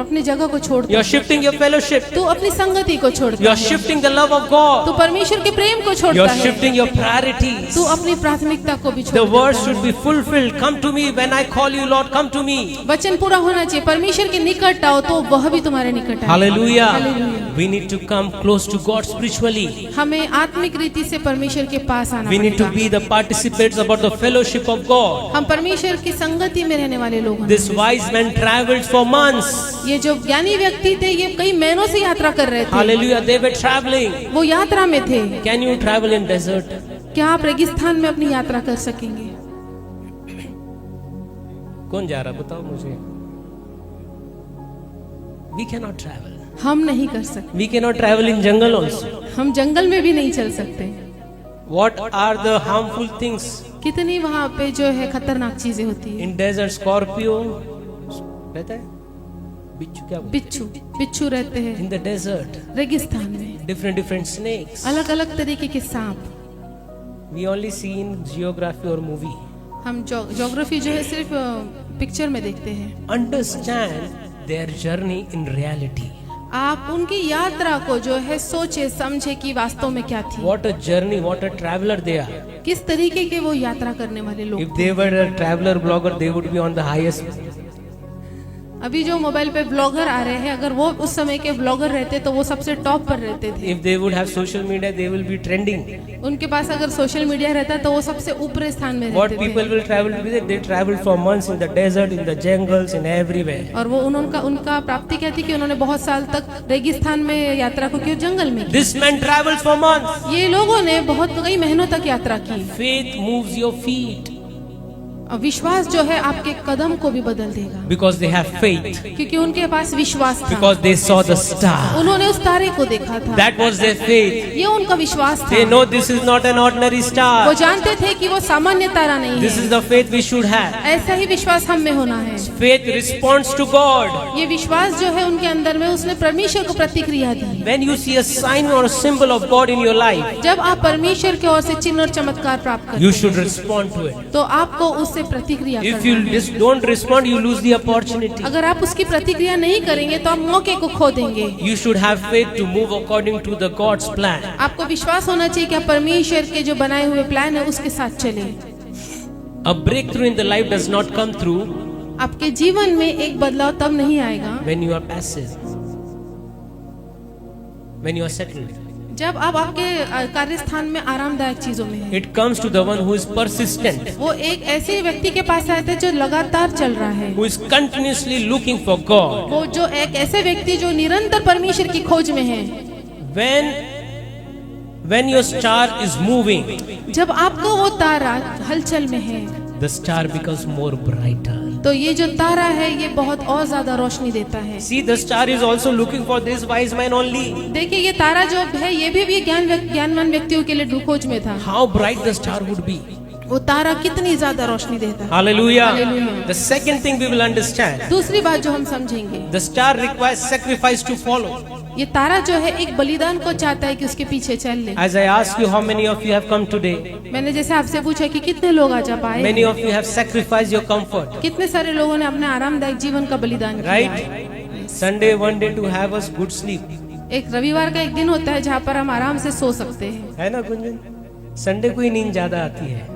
Speaker 2: अपने जगह को छोड़ता
Speaker 1: You're shifting your fellowship.
Speaker 2: तू अपनी संगति को छोड़ता
Speaker 1: You're
Speaker 2: है,
Speaker 1: shifting the love of
Speaker 2: तू
Speaker 1: God.
Speaker 2: परमेश्वर के प्रेम को छोड़ता
Speaker 1: You're
Speaker 2: है,
Speaker 1: shifting your priorities.
Speaker 2: तू अपनी प्राथमिकता को भी
Speaker 1: The
Speaker 2: छोड़ता
Speaker 1: word
Speaker 2: है।
Speaker 1: should be fulfilled. Come to me when I call you, Lord, come to me.
Speaker 2: वचन पूरा होना चाहिए, परमेश्वर के निकट आओ तो वह भी तुम्हारे निकट आए।
Speaker 1: Hallelujah.
Speaker 2: Hallelujah.
Speaker 1: We need to come close to God spiritually.
Speaker 2: हमें आत्मिक रीति से परमेश्वर के पास आना
Speaker 1: We need to
Speaker 2: पड़ेगा।
Speaker 1: be the participants about the fellowship of God.
Speaker 2: हम परमेश्वर की संगति में रहने वाले लोग हैं।
Speaker 1: This wise man traveled for months.
Speaker 2: ये जो ज्ञानी व्यक्ति थे ये कई महीनों से यात्रा कर रहे थे।
Speaker 1: Hallelujah. They were traveling.
Speaker 2: वो यात्रा में थे।
Speaker 1: Can you travel in desert?
Speaker 2: क्या आप रेगिस्तान में अपनी यात्रा कर सकेंगे?
Speaker 1: कौन जा रहा बताओ मुझे? We cannot travel.
Speaker 2: हम नहीं कर सकते।
Speaker 1: We cannot travel in jungle also.
Speaker 2: हम जंगल में भी नहीं चल सकते।
Speaker 1: What are the harmful things?
Speaker 2: कितनी वहाँ पे जो है खतरनाक चीजें होती है।
Speaker 1: In desert, scorpio रहता है, बिच्छू क्या बोलते
Speaker 2: बिच्छू रहते हैं
Speaker 1: हैं? In the desert,
Speaker 2: रेगिस्तान में।
Speaker 1: different snakes.
Speaker 2: अलग अलग तरीके के सांप।
Speaker 1: We only see in geography or movie.
Speaker 2: हम ज्योग्राफी जो है सिर्फ पिक्चर में देखते हैं।
Speaker 1: Understand their journey in reality.
Speaker 2: आप उनकी यात्रा को जो है सोचे समझे कि वास्तव में क्या थी।
Speaker 1: What a journey, what a traveler they are.
Speaker 2: किस तरीके के वो यात्रा करने वाले लोग।
Speaker 1: If they were a traveler blogger, they would be on the highest.
Speaker 2: अभी जो मोबाइल पे ब्लॉगर आ रहे हैं, अगर वो उस समय के ब्लॉगर रहते तो वो सबसे टॉप पर रहते थे।
Speaker 1: If they would have social media, they will be trending.
Speaker 2: उनके पास अगर सोशल मीडिया रहता तो वो सबसे ऊपरी स्थान में
Speaker 1: What
Speaker 2: रहते
Speaker 1: people
Speaker 2: थे।
Speaker 1: will travel to visit, they travel for months in the desert, in the jungles, in everywhere.
Speaker 2: और वो उनका प्राप्ति क्या थी कि उन्होंने बहुत साल तक रेगिस्तान में यात्रा को की, जंगल में की।
Speaker 1: This man travels for months.
Speaker 2: ये लोगों ने बहुत कई महीनों तक यात्रा की।
Speaker 1: Faith moves your feet
Speaker 2: विश्वास जो है आपके कदम को भी बदल देगा,
Speaker 1: because they have faith,
Speaker 2: क्योंकि उनके पास विश्वास था।
Speaker 1: because they saw the star.
Speaker 2: उन्होंने उस तारे को देखा था।
Speaker 1: That was their faith.
Speaker 2: ये उनका विश्वास था।
Speaker 1: They know this is not an ordinary
Speaker 2: वो
Speaker 1: star.
Speaker 2: जानते थे कि वो सामान्य तारा नहीं
Speaker 1: This
Speaker 2: है।
Speaker 1: is the faith we should have.
Speaker 2: ऐसा ही विश्वास हम में होना है।
Speaker 1: Faith responds to God.
Speaker 2: ये विश्वास जो है उनके अंदर में, उसने परमेश्वर को प्रतिक्रिया दी।
Speaker 1: When you see a sign or a symbol of God in your life,
Speaker 2: जब आप परमेश्वर की ओर से चिन्ह और चमत्कार प्राप्त करते
Speaker 1: you should respond to it.
Speaker 2: हैं, तो आपको उससे प्रतिक्रिया
Speaker 1: If
Speaker 2: करना
Speaker 1: you
Speaker 2: है।
Speaker 1: don't respond, you lose the opportunity.
Speaker 2: अगर आप उसकी प्रतिक्रिया नहीं करेंगे तो आप मौके को खो देंगे।
Speaker 1: You should have faith to move according to the God's plan.
Speaker 2: आपको विश्वास होना चाहिए कि आप परमेश्वर के जो बनाए हुए प्लान है उसके साथ चले।
Speaker 1: A breakthrough in the life does not come through
Speaker 2: आपके जीवन में एक बदलाव तब नहीं आएगा
Speaker 1: when you are passive, when you are settled.
Speaker 2: जब आप आपके कार्यस्थान में आरामदायक चीजों में हैं।
Speaker 1: It comes to the one who is persistent,
Speaker 2: वो एक ऐसे व्यक्ति के पास आता है जो लगातार चल रहा है।
Speaker 1: who is continuously looking for God.
Speaker 2: वो जो एक ऐसे व्यक्ति जो निरंतर परमेश्वर की खोज में है।
Speaker 1: When your star is moving,
Speaker 2: जब आपको वो तारा हलचल में है,
Speaker 1: the star becomes more brighter.
Speaker 2: तो ये जो तारा है ये बहुत और ज्यादा रोशनी देता है।
Speaker 1: See, the star is also looking for this wise man only.
Speaker 2: देखिए ये तारा जो है ये भी ज्ञानवान व्यक्तियों के लिए खोज में था।
Speaker 1: How bright the star would be.
Speaker 2: वो तारा कितनी ज्यादा रोशनी देता है।
Speaker 1: Hallelujah.
Speaker 2: Hallelujah.
Speaker 1: The second thing we will understand,
Speaker 2: दूसरी बात जो हम समझेंगे,
Speaker 1: the star requires sacrifice to follow.
Speaker 2: ये तारा जो है एक बलिदान को चाहता है कि उसके पीछे चल ले।
Speaker 1: As I ask you, how many of you have come today?
Speaker 2: मैंने जैसे आपसे पूछा कि कितने लोग आज पाए,
Speaker 1: Many of you have sacrificed your comfort,
Speaker 2: कितने सारे लोगों ने अपने आरामदायक जीवन का बलिदान किया।
Speaker 1: right? Sunday, one day to have us good sleep.
Speaker 2: एक रविवार का एक दिन होता है जहाँ पर हम आराम से सो सकते हैं।
Speaker 1: है ना गुंजन? संडे को ही नींद ज्यादा आती है.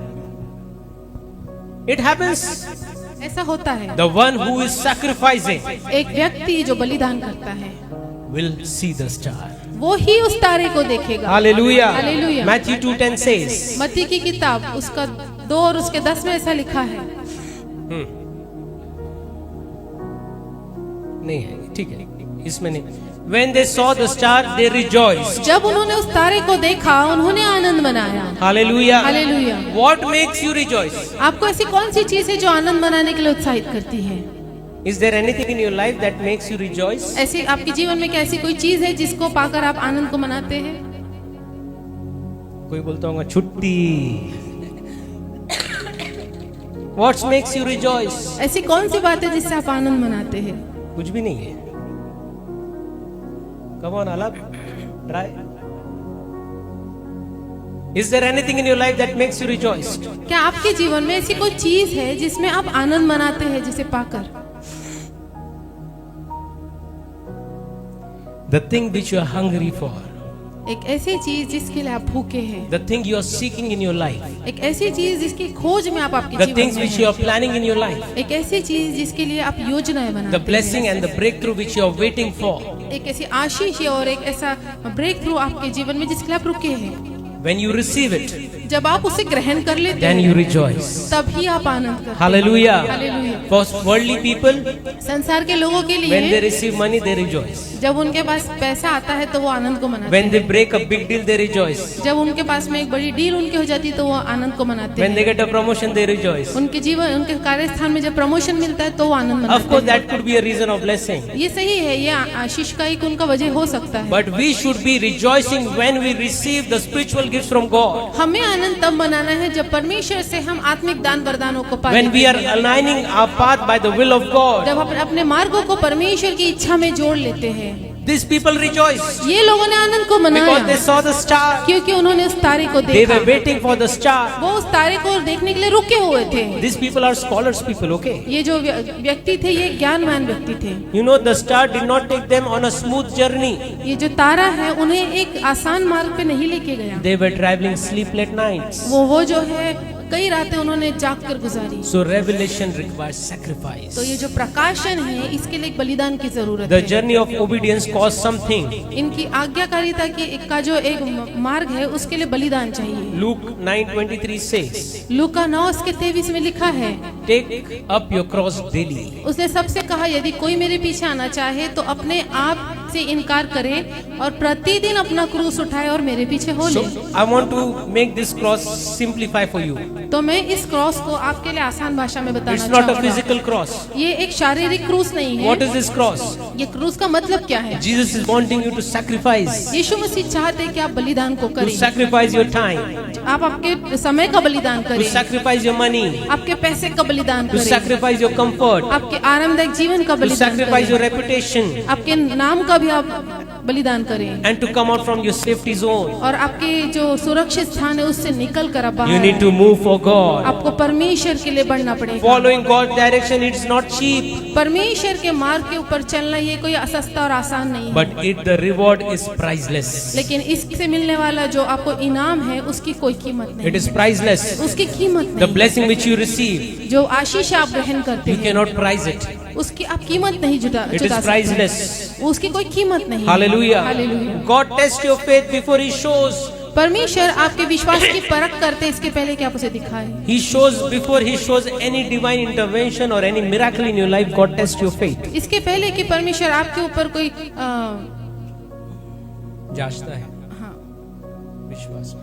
Speaker 1: It happens.
Speaker 2: ऐसा होता है।
Speaker 1: The one who is sacrificing
Speaker 2: एक व्यक्ति जो बलिदान करता है
Speaker 1: will see the star.
Speaker 2: वो ही उस तारे को देखेगा।
Speaker 1: Hallelujah.
Speaker 2: Hallelujah.
Speaker 1: Matthew 2:10 says,
Speaker 2: मत्ती की किताब उसका 2 और उसके 10 में ऐसा लिखा है।
Speaker 1: नहीं है, ठीक है, इसमें नहीं. When they saw the star, they rejoiced.
Speaker 2: जब उन्होंने उस तारे को देखा उन्होंने आनंद मनाया।
Speaker 1: Hallelujah.
Speaker 2: Hallelujah.
Speaker 1: What makes you rejoice?
Speaker 2: आपको ऐसी कौन सी चीज है जो आनंद मनाने के लिए उत्साहित करती है?
Speaker 1: Is there anything in your life that makes you rejoice?
Speaker 2: ऐसी आपके जीवन में क्या ऐसी कोई चीज है जिसको पाकर आप आनंद को मनाते हैं?
Speaker 1: कोई बोलता होगा छुट्टी. What makes you rejoice?
Speaker 2: ऐसी कौन सी बात है जिससे आप आनंद मनाते हैं?
Speaker 1: कुछ भी नहीं है. Come on, Alap, try. Is there anything in your life that makes you rejoice?
Speaker 2: क्या आपके जीवन में ऐसी कोई चीज है जिसमें आप आनंद मनाते हैं, जिसे पाकर?
Speaker 1: The thing which you are hungry for,
Speaker 2: एक ऐसी चीज जिसके लिए आप भूखे हैं,
Speaker 1: the thing you are seeking in your life,
Speaker 2: एक ऐसी चीज जिसकी खोज में आप आपके
Speaker 1: the
Speaker 2: जीवन
Speaker 1: things
Speaker 2: में
Speaker 1: which
Speaker 2: हैं,
Speaker 1: you are planning in your life,
Speaker 2: एक ऐसी चीज जिसके लिए आप योजनाएं बनाते
Speaker 1: the blessing and the breakthrough which you are waiting for.
Speaker 2: हैं, एक ऐसी आशीष है और एक ऐसा ब्रेक थ्रू आपके जीवन में जिसके लिए आप रुके हैं।
Speaker 1: When you receive it,
Speaker 2: जब आप उसे ग्रहण कर लेते
Speaker 1: then you
Speaker 2: हैं
Speaker 1: rejoice.
Speaker 2: तभी आप आनंद करते हैं।
Speaker 1: Hallelujah.
Speaker 2: Hallelujah.
Speaker 1: For worldly people,
Speaker 2: संसार के लोगों के
Speaker 1: when they
Speaker 2: लिए
Speaker 1: receive money, they rejoice.
Speaker 2: जब उनके पास पैसा आता है तो वो आनंद को मनाते
Speaker 1: When they
Speaker 2: हैं।
Speaker 1: break a big deal, they rejoice.
Speaker 2: जब उनके पास में एक बड़ी डील उनकी हो जाती है तो वो आनंद को मनाते
Speaker 1: When they
Speaker 2: हैं।
Speaker 1: get a promotion, they rejoice.
Speaker 2: उनके जीवन उनके कार्यस्थान में जब प्रमोशन मिलता है तो वो आनंद
Speaker 1: Of
Speaker 2: मनाते
Speaker 1: course,
Speaker 2: हैं।
Speaker 1: that could be a reason of blessing.
Speaker 2: ये सही है, ये आशीष का एक उनका वजह हो सकता है।
Speaker 1: But we should be rejoicing when we receive the spiritual gifts from God.
Speaker 2: हमें आनंद तब मनाना है जब परमेश्वर से हम आत्मिक दान वरदानों को पाते
Speaker 1: When we are
Speaker 2: हैं,
Speaker 1: aligning our path by the will of God.
Speaker 2: जब हम अपने मार्गों को परमेश्वर की इच्छा में जोड़ लेते हैं।
Speaker 1: These people rejoiced
Speaker 2: ये लोगों ने आनंद को
Speaker 1: because they
Speaker 2: मनाया
Speaker 1: saw the star.
Speaker 2: क्योंकि उन्होंने उस तारे को
Speaker 1: They
Speaker 2: देखा।
Speaker 1: were waiting for the star.
Speaker 2: वो उस तारे को देखने के लिए रुके हुए थे।
Speaker 1: These people are scholars people, okay?
Speaker 2: ये जो व्यक्ति थे ये ज्ञानवान व्यक्ति थे।
Speaker 1: You know, the star did not take them on a smooth journey.
Speaker 2: ये जो तारा है उन्हें एक आसान मार्ग पे नहीं लेके गया।
Speaker 1: They were traveling sleepless nights.
Speaker 2: वो जो है कई रातें उन्होंने जाग कर गुजारी।
Speaker 1: So revelation requires sacrifice.
Speaker 2: तो ये जो प्रकाशन है इसके लिए एक बलिदान की जरूरत
Speaker 1: The
Speaker 2: है।
Speaker 1: journey of obedience costs something.
Speaker 2: इनकी आज्ञाकारिता का जो एक मार्ग है उसके लिए बलिदान चाहिए।
Speaker 1: Luke 9:23 says,
Speaker 2: लूका 9:23 में लिखा है,
Speaker 1: take up your cross daily.
Speaker 2: उसने सबसे कहा यदि कोई मेरे पीछे आना चाहे तो अपने आप से इनकार करे और प्रतिदिन अपना क्रूस उठाए और मेरे पीछे हो ले।
Speaker 1: So I want to make this cross simplify for you.
Speaker 2: तो मैं इस क्रॉस को आपके लिए आसान भाषा में बताना
Speaker 1: It's not a
Speaker 2: चाहूँगा।
Speaker 1: physical cross.
Speaker 2: ये एक शारीरिक क्रूस नहीं है।
Speaker 1: What is this cross?
Speaker 2: ये क्रूस का मतलब क्या है?
Speaker 1: Jesus is wanting you to sacrifice.
Speaker 2: यीशु मसीह चाहते हैं कि आप बलिदान को
Speaker 1: To
Speaker 2: करें।
Speaker 1: sacrifice your time.
Speaker 2: आप आपके समय का बलिदान
Speaker 1: To
Speaker 2: करें,
Speaker 1: sacrifice your money.
Speaker 2: आपके पैसे का बलिदान
Speaker 1: To
Speaker 2: करें,
Speaker 1: sacrifice your comfort.
Speaker 2: आपके आरामदायक जीवन का
Speaker 1: To
Speaker 2: बलिदान
Speaker 1: sacrifice your
Speaker 2: करें,
Speaker 1: reputation.
Speaker 2: आपके नाम का भी आप बलिदान करें
Speaker 1: And to come out from your safety zone.
Speaker 2: और आपके जो सुरक्षित स्थान है उससे निकल कर आप
Speaker 1: You
Speaker 2: बाहर
Speaker 1: need
Speaker 2: आएं।
Speaker 1: to move for God.
Speaker 2: आपको परमेश्वर के लिए बढ़ना पड़ेगा।
Speaker 1: Following God's direction, it's not cheap.
Speaker 2: परमेश्वर के मार्ग के ऊपर चलना ये कोई सस्ता और आसान नहीं है,
Speaker 1: But the reward is priceless.
Speaker 2: लेकिन इससे मिलने वाला जो आपको इनाम है उसकी कोई कीमत नहीं
Speaker 1: It is priceless.
Speaker 2: है। उसकी कीमत
Speaker 1: The
Speaker 2: नहीं।
Speaker 1: blessing which you receive,
Speaker 2: जो आशीष आप ग्रहण करते
Speaker 1: you
Speaker 2: हैं
Speaker 1: cannot price it.
Speaker 2: उसकी आप कीमत नहीं जुटा
Speaker 1: It is
Speaker 2: सकते।
Speaker 1: priceless.
Speaker 2: उसकी कोई कीमत नहीं है।
Speaker 1: Hallelujah.
Speaker 2: Hallelujah.
Speaker 1: God tests your faith before He shows.
Speaker 2: परमेश्वर आपके विश्वास की परख करते हैं इसके पहले कि आप उसे दिखाएं।
Speaker 1: He shows before He shows any divine intervention or any miracle in your life. God tests your faith.
Speaker 2: इसके पहले कि परमेश्वर आपके ऊपर कोई
Speaker 1: जांचता है
Speaker 2: हाँ
Speaker 1: विश्वास।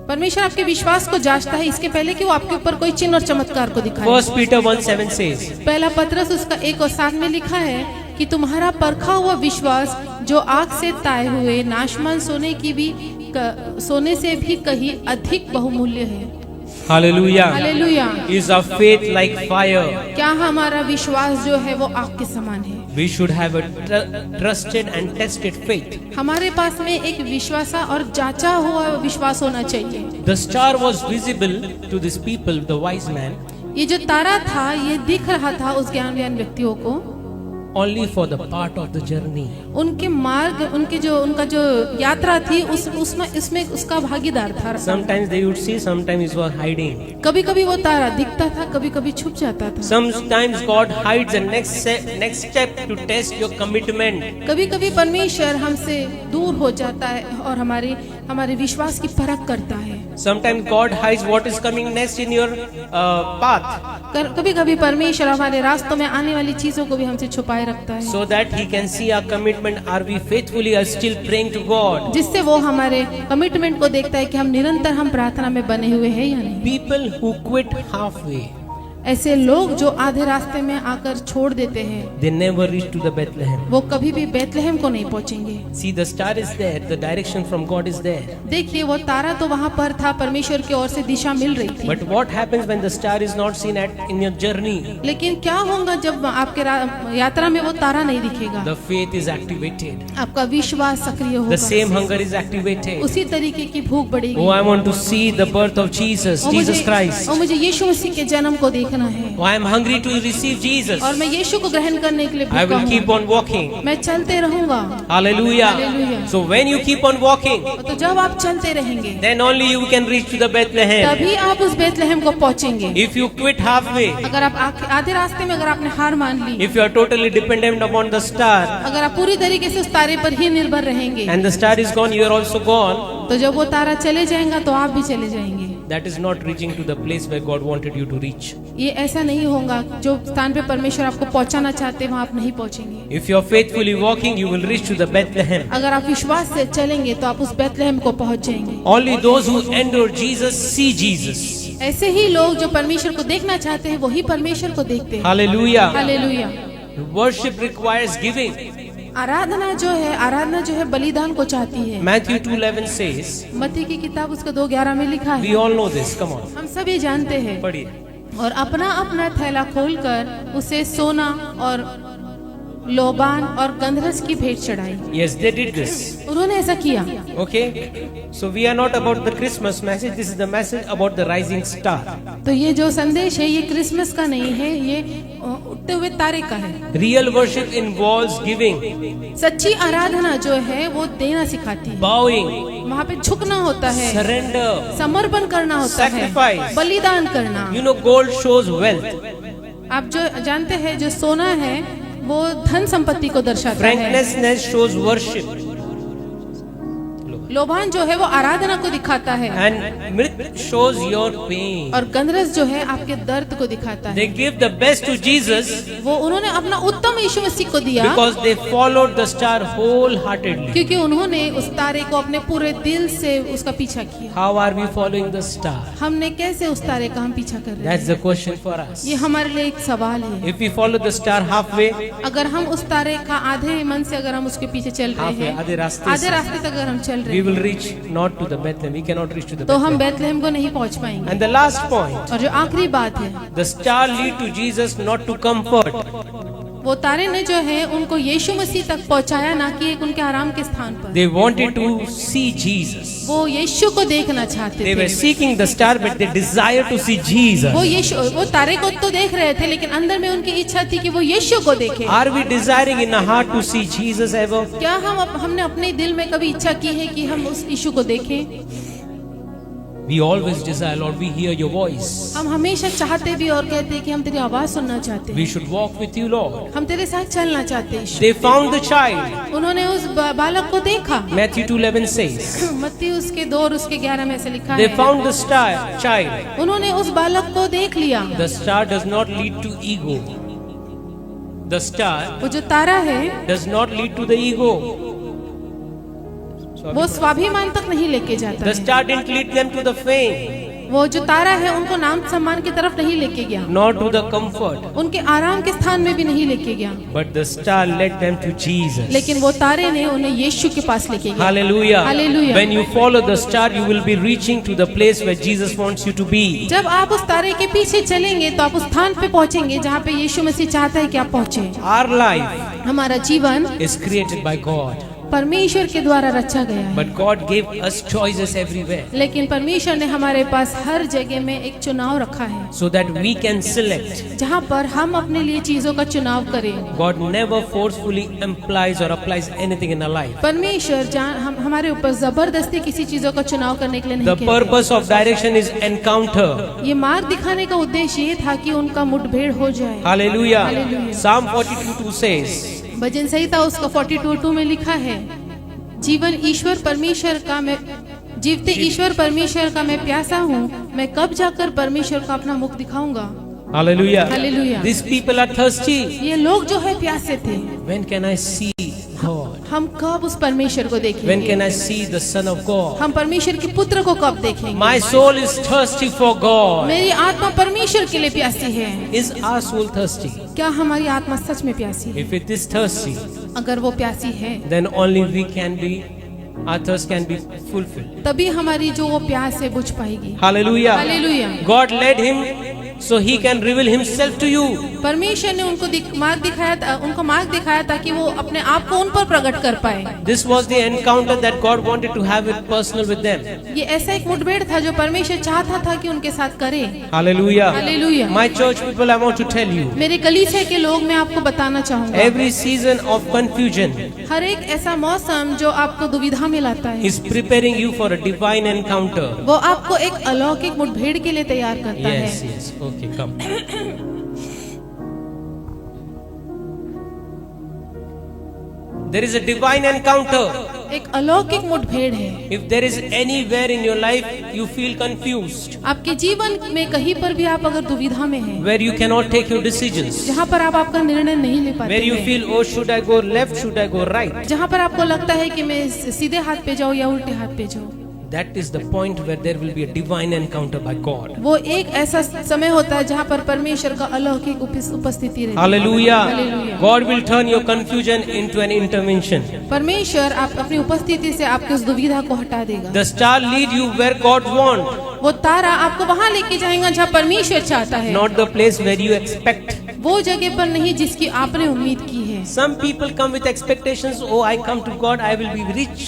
Speaker 2: परमेश्वर आपके विश्वास को जांचता है इसके पहले कि वो आपके ऊपर कोई चिन्ह और चमत्कार को दिखाए।
Speaker 1: 1 Peter 1:7 says,
Speaker 2: पहला पत्रस उसका 1:7 में लिखा है कि तुम्हारा परखा हुआ विश्वास जो आग से ताए हुए नाशमान सोने से भी कहीं अधिक बहुमूल्य है।
Speaker 1: Hallelujah.
Speaker 2: Hallelujah.
Speaker 1: Is our faith like fire?
Speaker 2: क्या हमारा विश्वास जो है वो आग के समान है?
Speaker 1: We should have a trusted and tested faith.
Speaker 2: हमारे पास में एक विश्वासा और जांचा हुआ विश्वास होना चाहिए।
Speaker 1: The star was visible to these people, the wise man,
Speaker 2: ये जो तारा था ये दिख रहा था उस ज्ञानवान व्यक्तियों को
Speaker 1: only for the part of the journey.
Speaker 2: उनके मार्ग उनका जो यात्रा थी उसमें उसका भागीदार था।
Speaker 1: Sometimes they would see, sometimes it was hiding.
Speaker 2: कभी कभी वो तारा दिखता था, कभी कभी छुप जाता था।
Speaker 1: Sometimes God hides the next step to test your commitment.
Speaker 2: कभी कभी परमेश्वर हमसे दूर हो जाता है और हमारे विश्वास की परख करता है।
Speaker 1: Sometimes God hides what is coming next in your path,
Speaker 2: कभी कभी परमेश्वर हमारे रास्तों में आने वाली चीजों को भी हमसे छुपाए रखता है,
Speaker 1: so that He can see our commitment. Are we faithfully are still praying to God?
Speaker 2: जिससे वो हमारे कमिटमेंट को देखता है कि हम निरंतर हम प्रार्थना में बने हुए हैं या नहीं।
Speaker 1: People who quit halfway,
Speaker 2: ऐसे लोग जो आधे रास्ते में आकर छोड़ देते हैं
Speaker 1: they never reach to the Bethlehem.
Speaker 2: वो कभी भी बैतलहम को नहीं पहुंचेंगे।
Speaker 1: See, the star is there, the direction from God is there.
Speaker 2: देखिए वो तारा तो वहाँ पर था, परमेश्वर की ओर से दिशा मिल रही थी।
Speaker 1: But what happens when the star is not seen in your journey?
Speaker 2: लेकिन क्या होगा जब आपके यात्रा में वो तारा नहीं दिखेगा?
Speaker 1: The faith is activated.
Speaker 2: आपका विश्वास सक्रिय
Speaker 1: The
Speaker 2: होगा,
Speaker 1: same hunger is activated.
Speaker 2: उसी तरीके की भूख बढ़ेगी।
Speaker 1: Oh, I want to see the birth of Jesus, Jesus Christ.
Speaker 2: और मुझे यीशु मसीह के जन्म को देखना है
Speaker 1: Oh, I am hungry to receive Jesus.
Speaker 2: और मैं यीशु को ग्रहण करने के लिए
Speaker 1: I
Speaker 2: भूखा
Speaker 1: will keep
Speaker 2: हूँ।
Speaker 1: on walking.
Speaker 2: मैं चलते रहूंगा।
Speaker 1: Hallelujah.
Speaker 2: Hallelujah.
Speaker 1: So when you keep on walking,
Speaker 2: तो जब आप चलते रहेंगे
Speaker 1: then only you can reach to the Bethlehem.
Speaker 2: तभी आप उस बैतलहम को पहुंचेंगे।
Speaker 1: If you quit halfway,
Speaker 2: अगर आप आधे रास्ते में अगर आपने हार मान ली,
Speaker 1: if you are totally dependent upon the star,
Speaker 2: अगर आप पूरी तरीके से उस तारे पर ही निर्भर रहेंगे,
Speaker 1: and the star is gone, you are also gone.
Speaker 2: तो जब वो तारा चले जाएगा तो आप भी चले जाएंगे।
Speaker 1: That is not reaching to the place where God wanted you to reach.
Speaker 2: ये ऐसा नहीं होगा, जो स्थान पे परमेश्वर आपको पहुंचाना चाहते हैं वहाँ आप नहीं पहुंचेंगे।
Speaker 1: If you are faithfully walking, you will reach to the Bethlehem.
Speaker 2: अगर आप विश्वास से चलेंगे तो आप उस बैतलहम को पहुंच जाएंगे।
Speaker 1: Only those who endure Jesus see Jesus.
Speaker 2: ऐसे ही लोग जो परमेश्वर को देखना चाहते हैं वही परमेश्वर को देखते हैं।
Speaker 1: Hallelujah.
Speaker 2: Hallelujah.
Speaker 1: Worship requires giving.
Speaker 2: आराधना जो है बलिदान को चाहती है।
Speaker 1: Matthew 2:11 says,
Speaker 2: मत्ती की किताब उसका 2:11 में लिखा
Speaker 1: we
Speaker 2: है,
Speaker 1: all know this. Come on,
Speaker 2: हम सभी जानते हैं,
Speaker 1: पढ़िए.
Speaker 2: और अपना अपना थैला खोलकर उसे सोना और लोबान और गंधरस की भेंट चढ़ाई।
Speaker 1: Yes, they did this.
Speaker 2: उन्होंने ऐसा किया।
Speaker 1: Okay, so we are not about the Christmas message. This is the message about the rising star.
Speaker 2: तो ये जो संदेश है ये क्रिसमस का नहीं है, ये उठते हुए तारे का है।
Speaker 1: Real worship involves giving,
Speaker 2: सच्ची आराधना जो है वो देना सिखाती है।
Speaker 1: bowing,
Speaker 2: वहाँ पे झुकना होता है,
Speaker 1: surrender.
Speaker 2: समर्पण करना होता है,
Speaker 1: Sacrifice.
Speaker 2: बलिदान करना।
Speaker 1: You know, gold shows wealth.
Speaker 2: आप जो जानते हैं जो सोना है वो धन संपत्ति को दर्शाता है।
Speaker 1: Frankincense shows worship.
Speaker 2: लोबान जो है वो आराधना को दिखाता है,
Speaker 1: And myrrh shows your pain.
Speaker 2: और गंधरस जो है आपके दर्द को दिखाता है।
Speaker 1: They give the best to Jesus
Speaker 2: वो उन्होंने अपना उत्तम यीशु मसीह को दिया
Speaker 1: because they followed the star wholeheartedly.
Speaker 2: क्योंकि उन्होंने उस तारे को अपने पूरे दिल से उसका पीछा किया।
Speaker 1: How are we following the star?
Speaker 2: हमने कैसे उस तारे का हम पीछा कर रहे हैं?
Speaker 1: That's the question for us.
Speaker 2: ये हमारे लिए एक सवाल है।
Speaker 1: If we follow the star halfway,
Speaker 2: अगर हम उस तारे का आधे मन से अगर हम उसके पीछे चल रहे
Speaker 1: halfway,
Speaker 2: हैं,
Speaker 1: आधे रास्ते
Speaker 2: आधे
Speaker 1: से,
Speaker 2: रास्ते तक अगर हम चल रहे
Speaker 1: we will
Speaker 2: हैं,
Speaker 1: reach not to the Bethlehem. We cannot reach to the
Speaker 2: तो हम
Speaker 1: Bethlehem.
Speaker 2: बैतलहम को नहीं पहुंच पाएंगे।
Speaker 1: And the last point,
Speaker 2: और जो आखिरी बात है,
Speaker 1: the star lead to Jesus not to comfort.
Speaker 2: वो तारे ने जो है उनको यीशु मसीह तक पहुंचाया, ना कि एक उनके आराम के स्थान पर।
Speaker 1: They wanted to see Jesus.
Speaker 2: वो यीशु को देखना चाहते
Speaker 1: They were
Speaker 2: थे।
Speaker 1: seeking the star, but they desired to see Jesus.
Speaker 2: वो तारे को तो देख रहे थे, लेकिन अंदर में उनकी इच्छा थी कि वो यीशु को देखें।
Speaker 1: Are we desiring in our heart to see Jesus ever?
Speaker 2: क्या हमने अपने दिल में कभी इच्छा की है कि हम उस यीशु को देखें?
Speaker 1: We always desire, Lord, we hear your voice.
Speaker 2: हम हमेशा चाहते भी और कहते हैं कि हम तेरी आवाज सुनना चाहते हैं,
Speaker 1: We should walk with you, Lord.
Speaker 2: हम तेरे साथ चलना चाहते हैं।
Speaker 1: They found the child.
Speaker 2: उन्होंने उस बालक को देखा।
Speaker 1: Matthew 2:11 says.
Speaker 2: मत्ती उसके 2 और उसके 11 में से लिखा
Speaker 1: They
Speaker 2: है,
Speaker 1: found the child.
Speaker 2: उन्होंने उस बालक को देख लिया।
Speaker 1: The star does not lead to ego. The star
Speaker 2: वो जो तारा है
Speaker 1: does not lead to the ego.
Speaker 2: वो स्वाभिमान तक नहीं लेके जाता
Speaker 1: The
Speaker 2: है।
Speaker 1: star didn't lead them to the fame,
Speaker 2: वो जो तारा है उनको नाम सम्मान की तरफ नहीं लेके गया,
Speaker 1: nor to the comfort.
Speaker 2: उनके आराम के स्थान में भी नहीं लेके गया,
Speaker 1: But the star led them to Jesus.
Speaker 2: लेकिन वो तारे ने उन्हें यीशु के पास लेके गया।
Speaker 1: Hallelujah.
Speaker 2: Hallelujah.
Speaker 1: When you follow the star, you will be reaching to the place where Jesus wants you to be.
Speaker 2: जब आप उस तारे के पीछे चलेंगे तो आप उस स्थान पे पहुंचेंगे जहाँ पे यीशु मसीह चाहता है कि आप पहुंचे।
Speaker 1: Our life
Speaker 2: हमारा जीवन
Speaker 1: is created by God,
Speaker 2: परमेश्वर के द्वारा रचा गया है,
Speaker 1: but God gave us choices everywhere
Speaker 2: लेकिन परमेश्वर ने हमारे पास हर जगह में एक चुनाव रखा है,
Speaker 1: so that we can select.
Speaker 2: जहाँ पर हम अपने लिए चीजों का चुनाव करें।
Speaker 1: God never forcefully implies or applies anything in our life.
Speaker 2: परमेश्वर हमारे ऊपर जबरदस्ती किसी चीजों का चुनाव करने के लिए नहीं
Speaker 1: The
Speaker 2: कहते।
Speaker 1: purpose of direction is encounter.
Speaker 2: ये मार्ग दिखाने का उद्देश्य ये था कि उनका मुठभेड़ हो जाए।
Speaker 1: Hallelujah.
Speaker 2: Hallelujah.
Speaker 1: Psalm 42:2 says,
Speaker 2: भजन संहिता उसका 42:2 में लिखा है, जीवन ईश्वर परमेश्वर का मैं जीवते ईश्वर परमेश्वर का मैं प्यासा हूँ, मैं कब जाकर परमेश्वर का अपना मुख दिखाऊंगा।
Speaker 1: Hallelujah.
Speaker 2: Hallelujah.
Speaker 1: These people are thirsty.
Speaker 2: ये लोग जो है प्यासे थे।
Speaker 1: When can I see God?
Speaker 2: हम कब उस परमेश्वर को
Speaker 1: When
Speaker 2: देखेंगे?
Speaker 1: can I see the Son of God?
Speaker 2: हम परमेश्वर के पुत्र को कब देखेंगे?
Speaker 1: My soul is thirsty for God.
Speaker 2: मेरी आत्मा परमेश्वर के लिए प्यासी है।
Speaker 1: Is our soul thirsty?
Speaker 2: क्या हमारी आत्मा सच में प्यासी है?
Speaker 1: If it is thirsty,
Speaker 2: अगर वो प्यासी है
Speaker 1: then only we can be, our thirst can be fulfilled.
Speaker 2: तभी हमारी जो वो प्यास है बुझ पाएगी।
Speaker 1: Hallelujah.
Speaker 2: Hallelujah.
Speaker 1: God led him so he can reveal himself to you.
Speaker 2: परमेश्वर ने उनको उनको मार्ग दिखाया ताकि वो अपने आप को उन पर प्रकट कर पाए।
Speaker 1: This was the encounter that God wanted to have it personal with them.
Speaker 2: ये ऐसा एक मुठभेड़ था जो परमेश्वर चाहता था कि उनके साथ करे।
Speaker 1: Hallelujah.
Speaker 2: Hallelujah.
Speaker 1: My church people, I want to tell you,
Speaker 2: मेरे कलीसिया के लोग मैं आपको बताना चाहूँगा,
Speaker 1: every season of confusion
Speaker 2: हर एक ऐसा मौसम जो आपको दुविधा में लाता है,
Speaker 1: is preparing you for a divine encounter.
Speaker 2: वो आपको एक अलौकिक मुठभेड़ के लिए तैयार करता
Speaker 1: Yes,
Speaker 2: है।
Speaker 1: yes. Okay, come. There is a divine encounter.
Speaker 2: एक अलौकिक मुठभेड़ है।
Speaker 1: If there is anywhere in your life you feel confused,
Speaker 2: आपके जीवन में कहीं पर भी आप अगर दुविधा में हैं,
Speaker 1: where you cannot take your decisions,
Speaker 2: जहाँ पर आप आपका निर्णय नहीं ले पाते
Speaker 1: where you
Speaker 2: हैं,
Speaker 1: feel, oh, should I go left, should I go right?
Speaker 2: जहाँ पर आपको लगता है कि मैं सीधे हाथ पे जाऊँ या उल्टे हाथ पे जाऊँ,
Speaker 1: That is the point where there will be a divine encounter by God.
Speaker 2: वो एक ऐसा समय होता है जहाँ पर परमेश्वर का अलौकिक उपस्थिति रहती है।
Speaker 1: Hallelujah.
Speaker 2: Hallelujah.
Speaker 1: God will turn your confusion into an intervention.
Speaker 2: परमेश्वर आप अपनी उपस्थिति से आपकी उस दुविधा को हटा देगा।
Speaker 1: The star lead you where God wants,
Speaker 2: वो तारा आपको वहाँ लेके जाएगा जहाँ परमेश्वर चाहता है,
Speaker 1: not the place where you expect.
Speaker 2: वो जगह पर नहीं जिसकी आपने उम्मीद की है।
Speaker 1: Some people come with expectations. Oh, I come to God, I will be rich.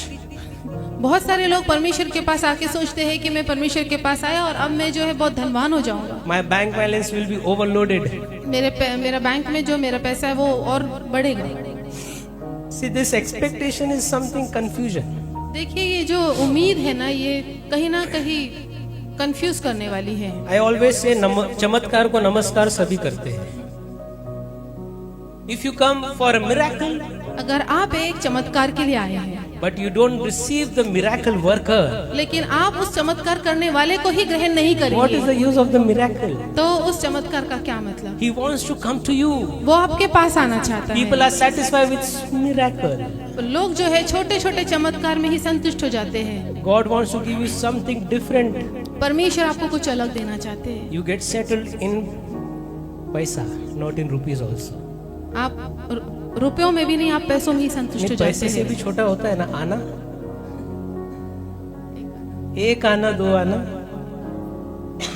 Speaker 2: बहुत सारे लोग परमेश्वर के पास आके सोचते हैं कि मैं परमेश्वर के पास आया और अब मैं जो है बहुत धनवान हो जाऊंगा।
Speaker 1: My bank balance will be overloaded.
Speaker 2: मेरा बैंक में जो मेरा पैसा है वो और बढ़ेगा।
Speaker 1: See, this expectation is something confusion.
Speaker 2: देखिए ये जो उम्मीद है ना ये कहीं ना कहीं कंफ्यूज करने वाली है।
Speaker 1: I always say चमत्कार को नमस्कार सभी करते हैं। If you come for a miracle,
Speaker 2: अगर आप एक चमत्कार के लिए आए हैं
Speaker 1: but you don't receive the miracle worker,
Speaker 2: लेकिन आप उस चमत्कार करने वाले को ही ग्रहण नहीं
Speaker 1: what is
Speaker 2: करेंगे
Speaker 1: the use of the miracle?
Speaker 2: तो उस चमत्कार का क्या मतलब?
Speaker 1: He wants to come to you.
Speaker 2: वो आपके पास आना चाहता
Speaker 1: People
Speaker 2: है।
Speaker 1: are satisfied with miracle.
Speaker 2: लोग जो है छोटे छोटे चमत्कार में ही संतुष्ट हो जाते हैं।
Speaker 1: God wants to give you something different.
Speaker 2: परमेश्वर आपको कुछ अलग देना चाहते हैं।
Speaker 1: You get settled in paisa, not in rupees also.
Speaker 2: आप रुपयों में भी नहीं, आप पैसों में ही संतुष्ट हो
Speaker 1: नहीं,
Speaker 2: जाते
Speaker 1: पैसे से भी
Speaker 2: हैं।
Speaker 1: छोटा होता है ना आना, एक आना दो आना।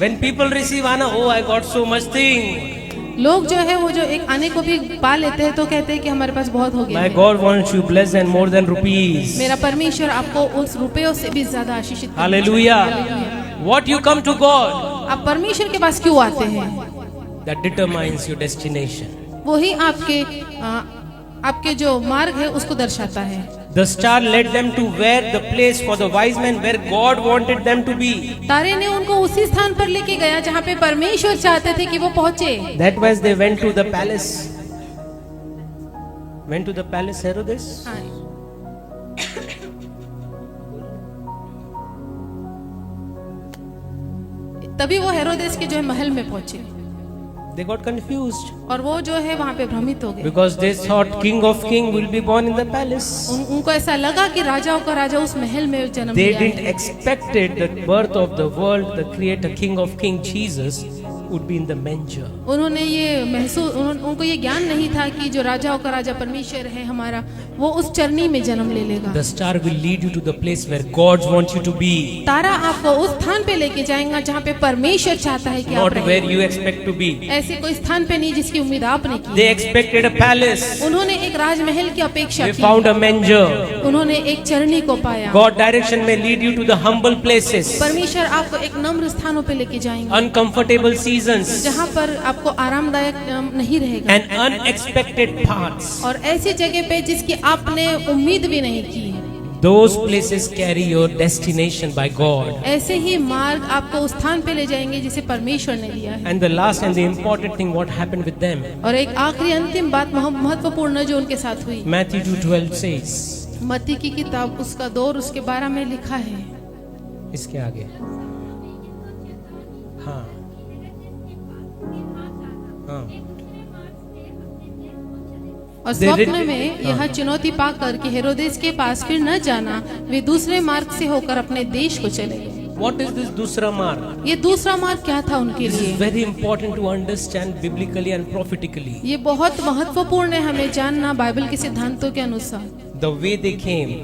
Speaker 1: When people receive आना, oh I got so much thing.
Speaker 2: लोग जो है वो जो एक आने को भी पा लेते हैं तो कहते हैं कि हमारे पास बहुत हो गया
Speaker 1: My
Speaker 2: है।
Speaker 1: God wants you blessed and more than rupees.
Speaker 2: मेरा परमेश्वर आपको उस रुपयों से भी ज्यादा आशीषित करना
Speaker 1: Hallelujah.
Speaker 2: चाहता है।
Speaker 1: What you come to God,
Speaker 2: आप परमेश्वर के पास क्यों आते हैं?
Speaker 1: that determines your destination.
Speaker 2: वही आपके जो मार्ग है उसको दर्शाता है।
Speaker 1: The star led them to where the place for the wise men where God wanted them to be.
Speaker 2: तारे ने उनको उसी स्थान पर लेके गया जहाँ पे परमेश्वर चाहते थे कि वो पहुंचे।
Speaker 1: That was they went to the palace. Went to the palace Herodes.
Speaker 2: हाँ। तभी वो हेरोदेस के जो है महल में पहुंचे
Speaker 1: They got confused
Speaker 2: और वो जो है वहाँ पे भ्रमित हो गए।
Speaker 1: because they thought King of King will be born in the palace.
Speaker 2: उनको ऐसा लगा कि राजाओं का राजा उस महल में जन्म
Speaker 1: They
Speaker 2: लिया
Speaker 1: didn't
Speaker 2: है।
Speaker 1: expected the birth of the world, the creator King of King Jesus would be in the manger.
Speaker 2: उन्होंने ये महसूस उनको ये ज्ञान नहीं था कि जो राजाओं का राजा परमेश्वर है हमारा वो उस चरनी में जन्म ले लेगा।
Speaker 1: The star will lead you to the place where God wants you to be,
Speaker 2: तारा आपको उस स्थान पे लेके जाएगा जहाँ पे परमेश्वर चाहता है कि आप
Speaker 1: not where
Speaker 2: रहें।
Speaker 1: you expect to be.
Speaker 2: ऐसे कोई स्थान पे नहीं जिसकी उम्मीद आपने की।
Speaker 1: They expected a palace.
Speaker 2: उन्होंने एक राजमहल की अपेक्षा
Speaker 1: They
Speaker 2: की।
Speaker 1: found a manger.
Speaker 2: उन्होंने एक चरनी को पाया।
Speaker 1: God direction may lead you to the humble places,
Speaker 2: परमेश्वर आपको एक नम्र स्थानों पे लेके जाएंगे
Speaker 1: uncomfortable seasons,
Speaker 2: जहाँ पर आपको आरामदायक नहीं रहेगा
Speaker 1: and unexpected paths.
Speaker 2: और ऐसी जगह पे जिसकी आपने उम्मीद भी नहीं की।
Speaker 1: Those places carry your destination by God.
Speaker 2: ऐसे ही मार्ग आपको उस स्थान पे ले जाएंगे जिसे परमेश्वर ने दिया है।
Speaker 1: And the last and the important thing, what happened with them?
Speaker 2: और एक आखिरी अंतिम बात महत्वपूर्ण जो उनके साथ हुई।
Speaker 1: Matthew 2:12 says,
Speaker 2: मत्ती की किताब उसका 2 और उसके 12 में लिखा है।
Speaker 1: इसके आगे, हाँ हाँ,
Speaker 2: और स्वप्न में यह चुनौती पाकर कि हेरोदेस के पास फिर न जाना, वे दूसरे मार्ग से होकर अपने देश को चले गए।
Speaker 1: what is this दूसरा मार्ग?
Speaker 2: ये दूसरा मार्ग क्या था उनके
Speaker 1: This is
Speaker 2: लिए?
Speaker 1: very important to understand biblically and prophetically.
Speaker 2: ये बहुत महत्वपूर्ण है हमें जानना बाइबल के सिद्धांतों के अनुसार।
Speaker 1: The way they came,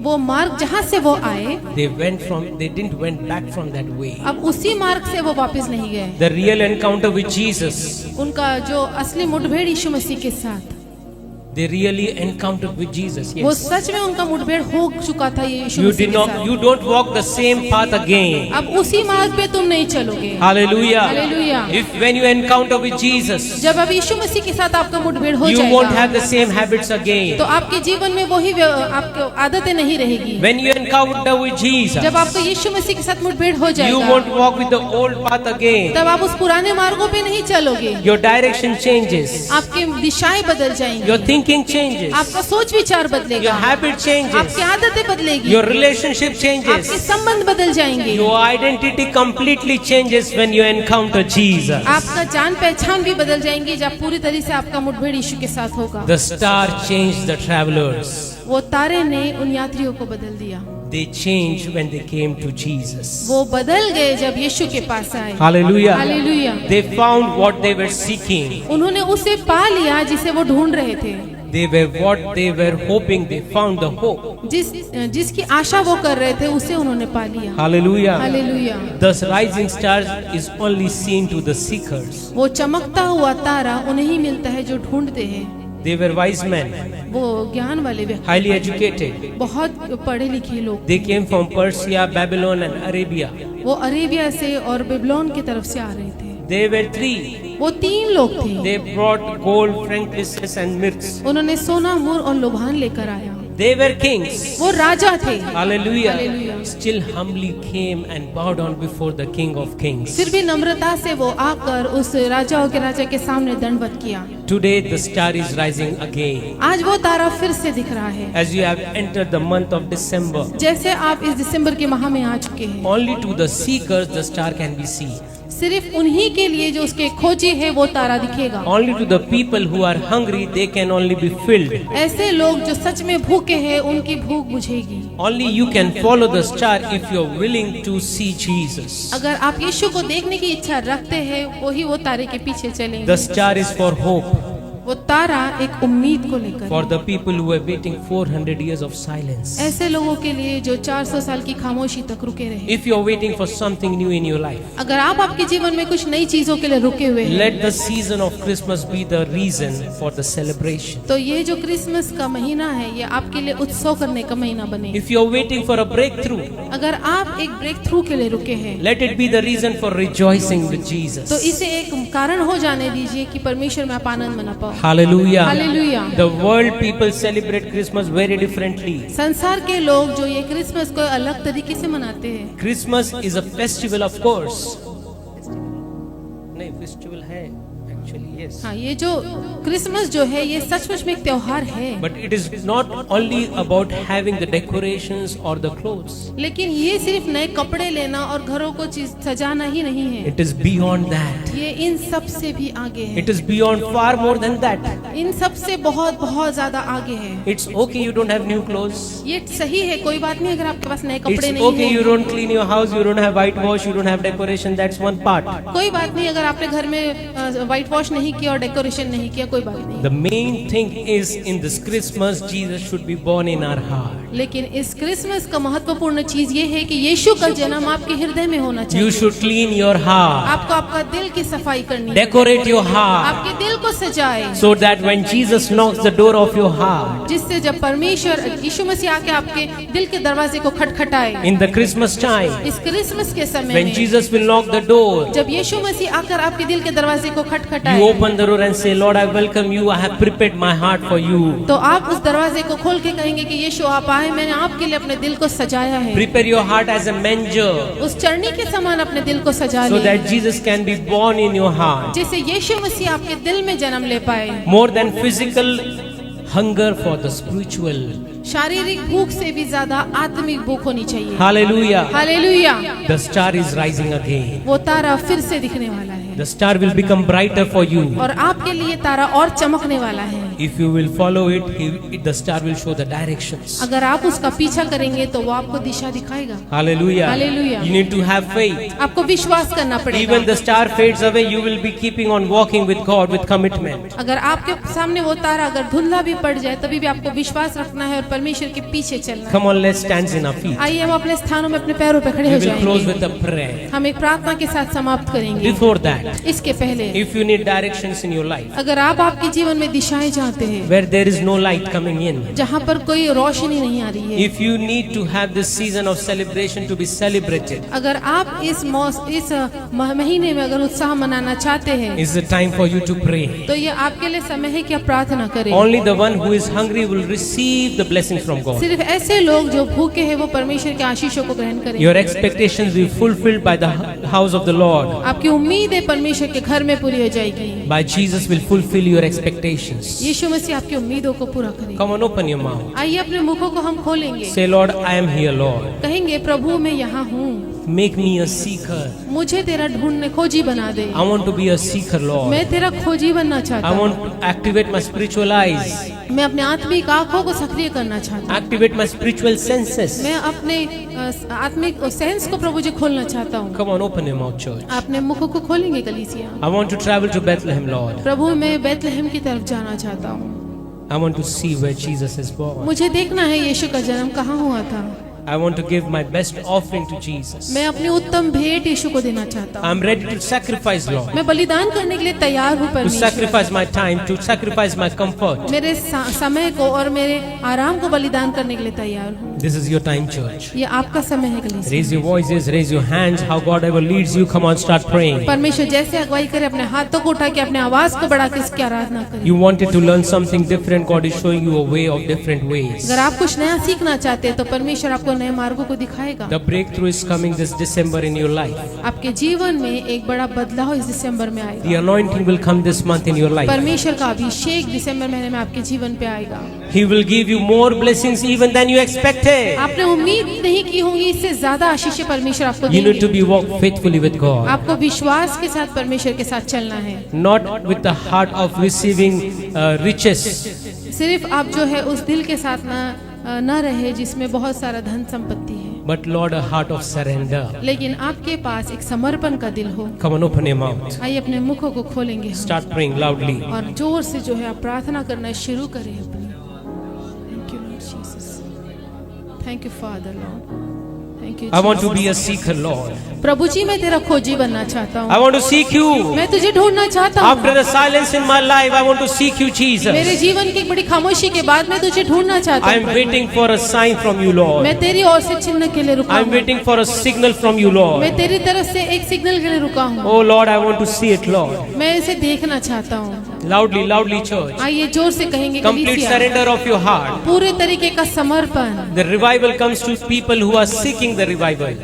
Speaker 2: वो मार्ग जहाँ से वो आए
Speaker 1: they didn't went back from that way.
Speaker 2: अब उसी मार्ग से वो वापस नहीं गए।
Speaker 1: The real encounter with Jesus,
Speaker 2: उनका जो असली मुठभेड़ यीशु मसीह के साथ,
Speaker 1: they really encountered with Jesus.
Speaker 2: वो
Speaker 1: Yes.
Speaker 2: सच में उनका मुठभेड़ हो चुका था ये यीशु
Speaker 1: You
Speaker 2: मसीह
Speaker 1: did
Speaker 2: के
Speaker 1: not,
Speaker 2: साथ।
Speaker 1: you don't walk the same path again.
Speaker 2: अब उसी मार्ग पे तुम नहीं चलोगे।
Speaker 1: Hallelujah.
Speaker 2: Hallelujah.
Speaker 1: If when you encounter with Jesus,
Speaker 2: जब अब यीशु मसीह के साथ आपका मुठभेड़ हो
Speaker 1: you won't
Speaker 2: जाएगा
Speaker 1: have the same habits again.
Speaker 2: तो आपके जीवन में वही आपको आदतें नहीं रहेगी।
Speaker 1: When you encounter with Jesus,
Speaker 2: जब आपको यीशु मसीह के साथ मुठभेड़ हो
Speaker 1: you
Speaker 2: जाएगा
Speaker 1: won't walk with the old path again.
Speaker 2: तब आप उस पुराने मार्गों पे नहीं चलोगे।
Speaker 1: Your direction changes.
Speaker 2: आपकी दिशाएं बदल जाएंगी,
Speaker 1: Your thinking changes.
Speaker 2: आपका सोच विचार
Speaker 1: Your
Speaker 2: बदलेगा,
Speaker 1: habit changes.
Speaker 2: आपकी आदतें बदलेगी,
Speaker 1: Your relationship
Speaker 2: आपके
Speaker 1: changes.
Speaker 2: संबंध बदल जाएंगे,
Speaker 1: Your identity completely changes when you encounter Jesus.
Speaker 2: आपका जान पहचान भी बदल जाएंगी जब पूरी तरह से आपका मुठभेड़ यीशु के साथ होगा।
Speaker 1: The star changed the travelers.
Speaker 2: वो तारे ने उन यात्रियों को बदल दिया।
Speaker 1: They changed when they came to Jesus.
Speaker 2: वो बदल गए जब यीशु के पास आए।
Speaker 1: Hallelujah.
Speaker 2: Hallelujah.
Speaker 1: They found what they were seeking.
Speaker 2: उन्होंने उसे पा लिया जिसे वो ढूंढ रहे थे।
Speaker 1: They were what they were hoping. They found the hope.
Speaker 2: जिसकी आशा वो कर रहे थे उसे उन्होंने पा लिया।
Speaker 1: Hallelujah.
Speaker 2: Hallelujah.
Speaker 1: The rising star is only seen to the seekers.
Speaker 2: वो चमकता हुआ तारा उन्हें ही मिलता है जो ढूंढते हैं।
Speaker 1: They were wise men,
Speaker 2: वो ज्ञान वाले व्यक्ति,
Speaker 1: highly educated.
Speaker 2: बहुत पढ़े लिखे लोग।
Speaker 1: They came from Persia, Babylon and Arabia.
Speaker 2: वो अरेबिया से और बेबीलोन की तरफ से आ रहे थे।
Speaker 1: They were three.
Speaker 2: वो 3 लोग थे।
Speaker 1: They brought gold, frankincense and myrrh.
Speaker 2: उन्होंने सोना, मुर और लोभान लेकर आया।
Speaker 1: They were kings.
Speaker 2: वो राजा थे।
Speaker 1: Hallelujah.
Speaker 2: Hallelujah.
Speaker 1: Still humbly came and bowed down before the King of Kings.
Speaker 2: फिर भी नम्रता से वो आकर उस राजाओं के राजा के सामने दंडवत किया।
Speaker 1: Today the star is rising again.
Speaker 2: आज वो तारा फिर से दिख रहा है।
Speaker 1: As you have entered the month of December,
Speaker 2: जैसे आप इस दिसंबर के माह में आ चुके हैं,
Speaker 1: only to the seekers the star can be seen.
Speaker 2: सिर्फ उन्हीं के लिए जो उसके खोजी है वो तारा दिखेगा।
Speaker 1: Only to the people who are hungry they can only be filled.
Speaker 2: ऐसे लोग जो सच में भूखे हैं उनकी भूख बुझेगी।
Speaker 1: Only you can follow the star if you are willing to see Jesus.
Speaker 2: अगर आप यीशु को देखने की इच्छा रखते हैं, वही वो तारे के पीछे चलेंगे।
Speaker 1: The star is for hope,
Speaker 2: वो तारा एक उम्मीद को लेकर
Speaker 1: for
Speaker 2: है।
Speaker 1: the people who are waiting 400 years of silence.
Speaker 2: ऐसे लोगों के लिए जो 400 साल की खामोशी तक रुके रहे।
Speaker 1: If you are waiting for something new in your life,
Speaker 2: अगर आप आपके जीवन में कुछ नई चीजों के लिए रुके हुए हैं,
Speaker 1: let the season of Christmas be the reason for the celebration.
Speaker 2: तो ये जो क्रिसमस का महीना है, ये आपके लिए उत्सव करने का महीना बने।
Speaker 1: If you are waiting for a breakthrough,
Speaker 2: अगर आप एक ब्रेक थ्रू के लिए रुके हैं,
Speaker 1: let it be the reason for rejoicing with Jesus.
Speaker 2: तो इसे एक कारण हो जाने दीजिए कि परमेश्वर में आप आनंद मना पाओ।
Speaker 1: Hallelujah.
Speaker 2: Hallelujah.
Speaker 1: The world people celebrate Christmas very differently.
Speaker 2: संसार के लोग जो ये क्रिसमस को अलग तरीके से मनाते हैं।
Speaker 1: Christmas is a festival, of course. नहीं, फेस्टिवल है actually, yes.
Speaker 2: हाँ, ये जो क्रिसमस जो है ये सचमुच में एक त्योहार है।
Speaker 1: But it is not only about having the decorations or the clothes.
Speaker 2: लेकिन ये सिर्फ नए कपड़े लेना और घरों को सजाना ही नहीं है।
Speaker 1: It is beyond that.
Speaker 2: ये इन सब से भी आगे है।
Speaker 1: It is beyond far more than that.
Speaker 2: इन सब से बहुत बहुत ज्यादा आगे है।
Speaker 1: It's okay you don't have new clothes.
Speaker 2: ये सही है, कोई बात नहीं अगर आपके पास नए
Speaker 1: It's
Speaker 2: कपड़े नहीं
Speaker 1: okay
Speaker 2: है।
Speaker 1: you don't clean your house, you don't have whitewash, you don't have decoration. That's one part.
Speaker 2: कोई बात नहीं अगर आपने घर में व्हाइट वॉश नहीं किया और डेकोरेशन नहीं किया, कोई बात नहीं।
Speaker 1: The main thing is in this Christmas, Jesus should be born in our heart.
Speaker 2: लेकिन इस क्रिसमस का महत्वपूर्ण चीज ये है कि यीशु का जन्म आपके हृदय में होना चाहिए।
Speaker 1: You should clean your heart,
Speaker 2: आपको आपका दिल की सफाई करनी है।
Speaker 1: decorate your heart,
Speaker 2: आपके दिल को सजाए,
Speaker 1: so that when Jesus knocks the door of your heart
Speaker 2: जिससे जब परमेश्वर यीशु मसीह आके आपके दिल के दरवाजे को खटखटाए,
Speaker 1: in the Christmas time,
Speaker 2: इस क्रिसमस के समय
Speaker 1: when
Speaker 2: में
Speaker 1: Jesus will knock the door,
Speaker 2: जब यीशु मसीह आकर आपके दिल के दरवाजे को
Speaker 1: you
Speaker 2: खटखटाए,
Speaker 1: open the door and say, Lord, I welcome you. I have prepared my heart for you.
Speaker 2: तो आप उस दरवाजे को खोल के कहेंगे कि यीशु आप आए, मैंने आपके लिए अपने दिल को सजाया है।
Speaker 1: Prepare your heart as a manger,
Speaker 2: उस चरनी के समान अपने दिल को सजा
Speaker 1: so
Speaker 2: ले,
Speaker 1: that Jesus can be born in your heart.
Speaker 2: जिससे यीशु मसीह आपके दिल में जन्म ले पाए।
Speaker 1: More than physical hunger for the spiritual.
Speaker 2: शारीरिक भूख से भी ज्यादा आत्मिक भूख होनी चाहिए।
Speaker 1: Hallelujah.
Speaker 2: Hallelujah.
Speaker 1: The star is rising again.
Speaker 2: वो तारा फिर से दिखने वाला है
Speaker 1: The star will become brighter for you.
Speaker 2: और आपके लिए तारा और चमकने वाला है।
Speaker 1: If you will follow it, the star will show the directions.
Speaker 2: अगर आप उसका पीछा करेंगे तो वो आपको दिशा दिखाएगा।
Speaker 1: Hallelujah.
Speaker 2: Hallelujah.
Speaker 1: You need to have faith.
Speaker 2: आपको विश्वास करना पड़ेगा।
Speaker 1: Even the star fades away, you will be keeping on walking with God with commitment.
Speaker 2: अगर आपके सामने वो तारा अगर धुंधला भी पड़ जाए, तभी भी आपको विश्वास रखना है और परमेश्वर के पीछे चलना है।
Speaker 1: Come on, let's stand in our feet.
Speaker 2: आइए हम अपने स्थानों में अपने पैरों पे खड़े
Speaker 1: We
Speaker 2: हो
Speaker 1: will close
Speaker 2: जाएंगे।
Speaker 1: with a prayer.
Speaker 2: हम एक प्रार्थना के साथ समाप्त करेंगे।
Speaker 1: Before that,
Speaker 2: इसके पहले
Speaker 1: if you need directions in your life,
Speaker 2: अगर आप आपके जीवन में दिशाएं चाहते हैं,
Speaker 1: where there is no light coming in,
Speaker 2: जहाँ पर कोई रोशनी नहीं आ रही है,
Speaker 1: if you need to have this season of celebration to be celebrated,
Speaker 2: अगर आप इस महीने में अगर उत्साह मनाना चाहते हैं,
Speaker 1: is the time for you to pray.
Speaker 2: तो ये आपके लिए समय है कि आप प्रार्थना करें।
Speaker 1: Only the one who is hungry will receive the blessings from God.
Speaker 2: सिर्फ ऐसे लोग जो भूखे हैं वो परमेश्वर के आशीषों को ग्रहण करें।
Speaker 1: Your expectations will be fulfilled by the house of the Lord.
Speaker 2: आपकी उम्मीदें परमेश्वर के घर में पूरी हो जाएगी।
Speaker 1: By Jesus will fulfill your expectations.
Speaker 2: यीशु मसीह आपकी उम्मीदों को पूरा करेगा।
Speaker 1: Come on, open your mouth.
Speaker 2: आइए अपने मुखों को हम खोलेंगे।
Speaker 1: Say, Lord, I am here, Lord.
Speaker 2: कहेंगे प्रभु मैं यहाँ हूँ,
Speaker 1: Make me a seeker.
Speaker 2: मुझे तेरा ढूंढने खोजी बना दे।
Speaker 1: I want to be a seeker, Lord.
Speaker 2: मैं तेरा खोजी बनना चाहता
Speaker 1: I
Speaker 2: हूँ।
Speaker 1: want to activate my spiritual eyes.
Speaker 2: मैं अपने आत्मिक आँखों को सक्रिय करना चाहता हूँ।
Speaker 1: Activate my spiritual senses.
Speaker 2: मैं अपने आत्मिक सेंस को प्रभु जी खोलना चाहता हूँ।
Speaker 1: Come on, open your mouth, church.
Speaker 2: अपने मुखों को खोलेंगे कलीसिया।
Speaker 1: I want to travel to Bethlehem, Lord.
Speaker 2: प्रभु मैं बैतलहम की तरफ जाना चाहता हूँ।
Speaker 1: I want to see where Jesus is born.
Speaker 2: मुझे देखना है यीशु का जन्म कहाँ हुआ था।
Speaker 1: I want to give my best offering to Jesus.
Speaker 2: मैं अपनी उत्तम भेंट यीशु को देना चाहता हूँ।
Speaker 1: I'm ready to sacrifice, Lord.
Speaker 2: मैं बलिदान करने के लिए तैयार हूँ
Speaker 1: To
Speaker 2: परमेश्वर।
Speaker 1: sacrifice my time, to sacrifice my comfort.
Speaker 2: मेरे समय को और मेरे आराम को बलिदान करने के लिए तैयार हूँ।
Speaker 1: This is your time, church.
Speaker 2: ये आपका समय है कलीसिया।
Speaker 1: Raise your voices, raise your hands. How God ever leads you. Come on, start praying.
Speaker 2: परमेश्वर जैसे अगुवाई करे अपने हाथों को उठा के अपने आवाज को बढ़ा के इसकी आराधना करें।
Speaker 1: You wanted to learn something different. God is showing you a way of different ways.
Speaker 2: अगर आप कुछ नया सीखना चाहते हैं तो परमेश्वर आपको नए मार्गों को दिखाएगा।
Speaker 1: The breakthrough is coming this December in your life.
Speaker 2: आपके जीवन में एक बड़ा बदलाव इस दिसंबर में आएगा।
Speaker 1: The anointing will come this month in your life.
Speaker 2: परमेश्वर का अभिषेक दिसंबर महीने में आपके जीवन पे आएगा।
Speaker 1: He will give you more blessings even than you expected.
Speaker 2: आपने उम्मीद नहीं की होंगी, इससे ज्यादा आशीष परमेश्वर आपको
Speaker 1: You need to
Speaker 2: देंगे।
Speaker 1: be walk faithfully with God.
Speaker 2: आपको विश्वास के साथ परमेश्वर के साथ चलना है।
Speaker 1: Not with the heart of receiving riches.
Speaker 2: सिर्फ आप जो है उस दिल के साथ न रहे जिसमें बहुत सारा धन संपत्ति है,
Speaker 1: But Lord, a heart of surrender.
Speaker 2: लेकिन आपके पास एक समर्पण का दिल हो।
Speaker 1: Come on, open your mouth.
Speaker 2: आइए अपने मुखों को खोलेंगे हम।
Speaker 1: Start praying loudly.
Speaker 2: और जोर से जो है आप प्रार्थना करना शुरू करें अपनी। Thank you Lord Jesus, thank you father Lord, thank you.
Speaker 1: I want to be a seeker, Lord.
Speaker 2: प्रभु जी मैं तेरा खोजी बनना चाहता
Speaker 1: I
Speaker 2: हूँ,
Speaker 1: want to seek you.
Speaker 2: मैं तुझे ढूंढना चाहता
Speaker 1: After
Speaker 2: हूँ।
Speaker 1: the silence in my life, I want to seek you,
Speaker 2: मेरे
Speaker 1: Jesus.
Speaker 2: जीवन की एक बड़ी खामोशी के बाद मैं तुझे ढूंढना चाहता
Speaker 1: I am
Speaker 2: हूँ।
Speaker 1: waiting for a sign from you, Lord.
Speaker 2: मैं तेरी ओर से चिन्ह के लिए रुका
Speaker 1: I am
Speaker 2: हूँ।
Speaker 1: waiting for a signal from you, Lord.
Speaker 2: मैं तेरी तरफ से एक सिग्नल के लिए रुका हूँ।
Speaker 1: Oh Lord, I want to see it, Lord.
Speaker 2: मैं इसे देखना चाहता हूँ।
Speaker 1: Loudly, loudly, church.
Speaker 2: आइए जोर से कहेंगे
Speaker 1: Complete
Speaker 2: कलीसिया।
Speaker 1: surrender of your heart.
Speaker 2: पूरे तरीके का समर्पण।
Speaker 1: The revival comes to people who are seeking the revival.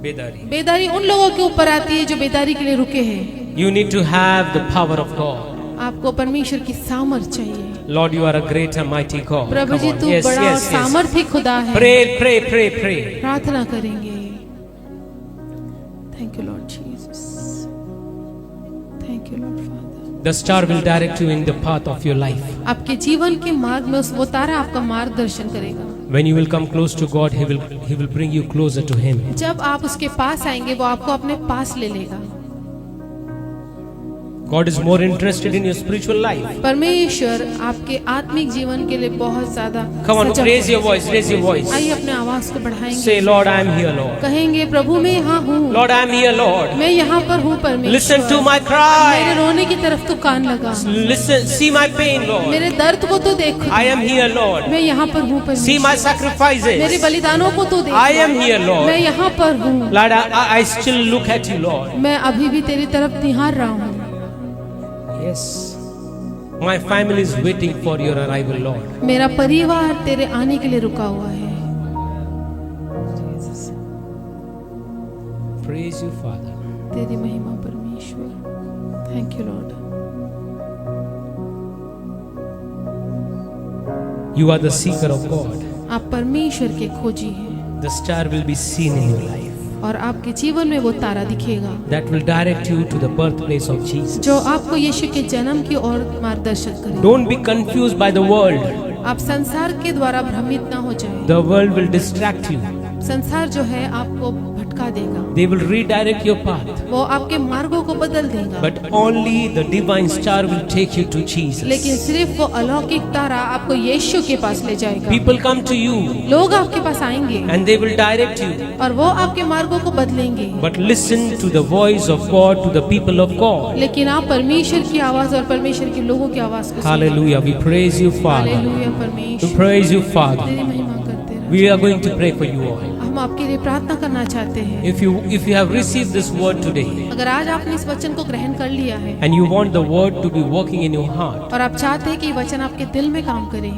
Speaker 1: Bedari.
Speaker 2: बेदारी उन लोगों के ऊपर आती है जो बेदारी के लिए रुके हैं।
Speaker 1: You need to have the power of God.
Speaker 2: आपको परमेश्वर की सामर्थ चाहिए।
Speaker 1: Lord, you are a great and mighty God.
Speaker 2: Prabhu
Speaker 1: Come
Speaker 2: ji
Speaker 1: on.
Speaker 2: तू
Speaker 1: Yes,
Speaker 2: बड़ा और
Speaker 1: yes, yes.
Speaker 2: सामर्थी खुदा है।
Speaker 1: Pray, pray, pray, pray.
Speaker 2: प्रार्थना करेंगे। Thank you Lord Jesus, thank you Lord father.
Speaker 1: The star will direct you in the path of your life.
Speaker 2: आपके जीवन के मार्ग में वो तारा आपका मार्गदर्शन करेगा।
Speaker 1: When you will come close to God, He will bring you closer to Him.
Speaker 2: जब आप उसके पास आएंगे वो आपको अपने पास ले लेगा।
Speaker 1: God is more interested in your spiritual life.
Speaker 2: परमेश्वर आपके आत्मिक जीवन के लिए बहुत ज्यादा
Speaker 1: Come on,
Speaker 2: सजग
Speaker 1: raise
Speaker 2: है।
Speaker 1: your voice, raise your voice.
Speaker 2: आइए अपने आवाज को बढ़ाएंगे।
Speaker 1: Say, Lord, I am here, Lord.
Speaker 2: कहेंगे प्रभु मैं यहाँ हूँ,
Speaker 1: Lord, I am here, Lord.
Speaker 2: मैं यहाँ पर हूँ परमेश्वर।
Speaker 1: Listen to my
Speaker 2: मेरे
Speaker 1: cry.
Speaker 2: रोने की तरफ तू कान लगा,
Speaker 1: Listen, see my pain, Lord.
Speaker 2: मेरे दर्द को तू देख।
Speaker 1: I am here, Lord.
Speaker 2: मैं यहाँ पर हूँ
Speaker 1: See my
Speaker 2: परमेश्वर, मेरे
Speaker 1: sacrifices.
Speaker 2: बलिदानों को तू देख।
Speaker 1: I am here, Lord.
Speaker 2: मैं यहाँ पर हूँ,
Speaker 1: Lord, I still look at you, Lord.
Speaker 2: मैं अभी भी तेरी तरफ निहार रहा हूँ।
Speaker 1: Yes. My family is waiting for your arrival, Lord.
Speaker 2: मेरा परिवार तेरे आने के लिए रुका हुआ है।
Speaker 1: Praise you, Father.
Speaker 2: तेरी महिमा परमेश्वर। Thank you Lord.
Speaker 1: You are the seeker of God.
Speaker 2: आप परमेश्वर के खोजी हैं
Speaker 1: The star will be seen in your life.
Speaker 2: और आपके जीवन में वो तारा दिखेगा
Speaker 1: That will direct you to the birthplace of Jesus.
Speaker 2: जो आपको यीशु के जन्म की ओर मार्गदर्शन करे।
Speaker 1: Don't be confused by the world.
Speaker 2: आप संसार के द्वारा भ्रमित ना हो जाए।
Speaker 1: The world will distract you.
Speaker 2: संसार जो है आपको भटका देगा,
Speaker 1: They will redirect your path.
Speaker 2: वो आपके मार्गों को बदल देगा,
Speaker 1: But only the divine star will take you to Jesus.
Speaker 2: लेकिन सिर्फ वो अलौकिक तारा आपको यीशु के पास ले जाएगा।
Speaker 1: People come to you
Speaker 2: लोग आपके पास आएंगे
Speaker 1: and they will direct you.
Speaker 2: और वो आपके मार्गों को बदलेंगे,
Speaker 1: But listen to the voice of God to the people of God.
Speaker 2: लेकिन आप परमेश्वर की आवाज और परमेश्वर के लोगों की आवाज को सुनिए।
Speaker 1: Hallelujah. We praise you, Father.
Speaker 2: Hallelujah
Speaker 1: We
Speaker 2: परमेश्वर,
Speaker 1: praise you, Father.
Speaker 2: तेरी महिमा करते रहो।
Speaker 1: We are going to pray for you all.
Speaker 2: हम आपके लिए प्रार्थना करना चाहते हैं।
Speaker 1: If you have received this word today
Speaker 2: अगर आज आपने इस वचन को ग्रहण कर लिया है
Speaker 1: and you want the word to be working in your heart,
Speaker 2: और आप चाहते हैं कि ये वचन आपके दिल में काम करे,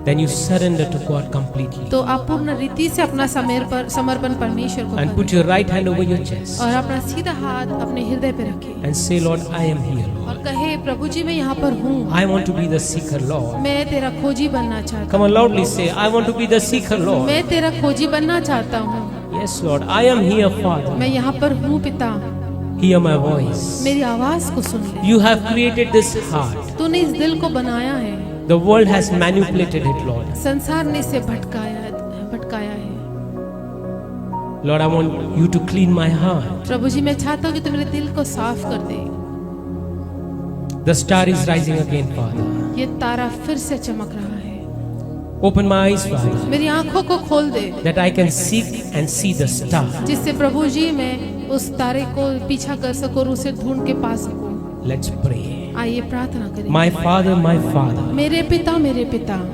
Speaker 1: then you surrender to God completely
Speaker 2: तो आप पूर्ण रीति से अपना समर्पण परमेश्वर को
Speaker 1: and
Speaker 2: करें
Speaker 1: put your right hand over your chest
Speaker 2: और अपना सीधा हाथ अपने हृदय पे रखें
Speaker 1: and say, Lord, I am here, Lord.
Speaker 2: और कहे प्रभु जी मैं यहाँ पर हूँ,
Speaker 1: I want to be the seeker, Lord.
Speaker 2: मैं तेरा खोजी बनना चाहता
Speaker 1: Come on, loudly say, I want to be the seeker,
Speaker 2: हूँ,
Speaker 1: Lord.
Speaker 2: मैं तेरा खोजी बनना चाहता हूँ।
Speaker 1: Yes, Lord, I am here, Father.
Speaker 2: मैं यहाँ पर हूँ पिता,
Speaker 1: Hear my voice.
Speaker 2: मेरी आवाज को सुन ले।
Speaker 1: You have created this heart.
Speaker 2: तूने इस दिल को बनाया है,
Speaker 1: The world has manipulated it, Lord.
Speaker 2: संसार ने इसे भटकाया है।
Speaker 1: Lord, I want you to clean my heart.
Speaker 2: प्रभु जी मैं चाहता हूँ कि तू मेरे दिल को साफ कर दे।
Speaker 1: The star is rising again, Father.
Speaker 2: ये तारा फिर से चमक रहा है।
Speaker 1: Open my eyes, Father,
Speaker 2: मेरी आंखों को खोल दे,
Speaker 1: that I can seek and see the star.
Speaker 2: जिससे प्रभु जी मैं उस तारे को पीछा कर सकूं और उसे ढूंढ के पा सकूं।
Speaker 1: Let's pray.
Speaker 2: आइए प्रार्थना करें।
Speaker 1: My Father,
Speaker 2: मेरे पिता,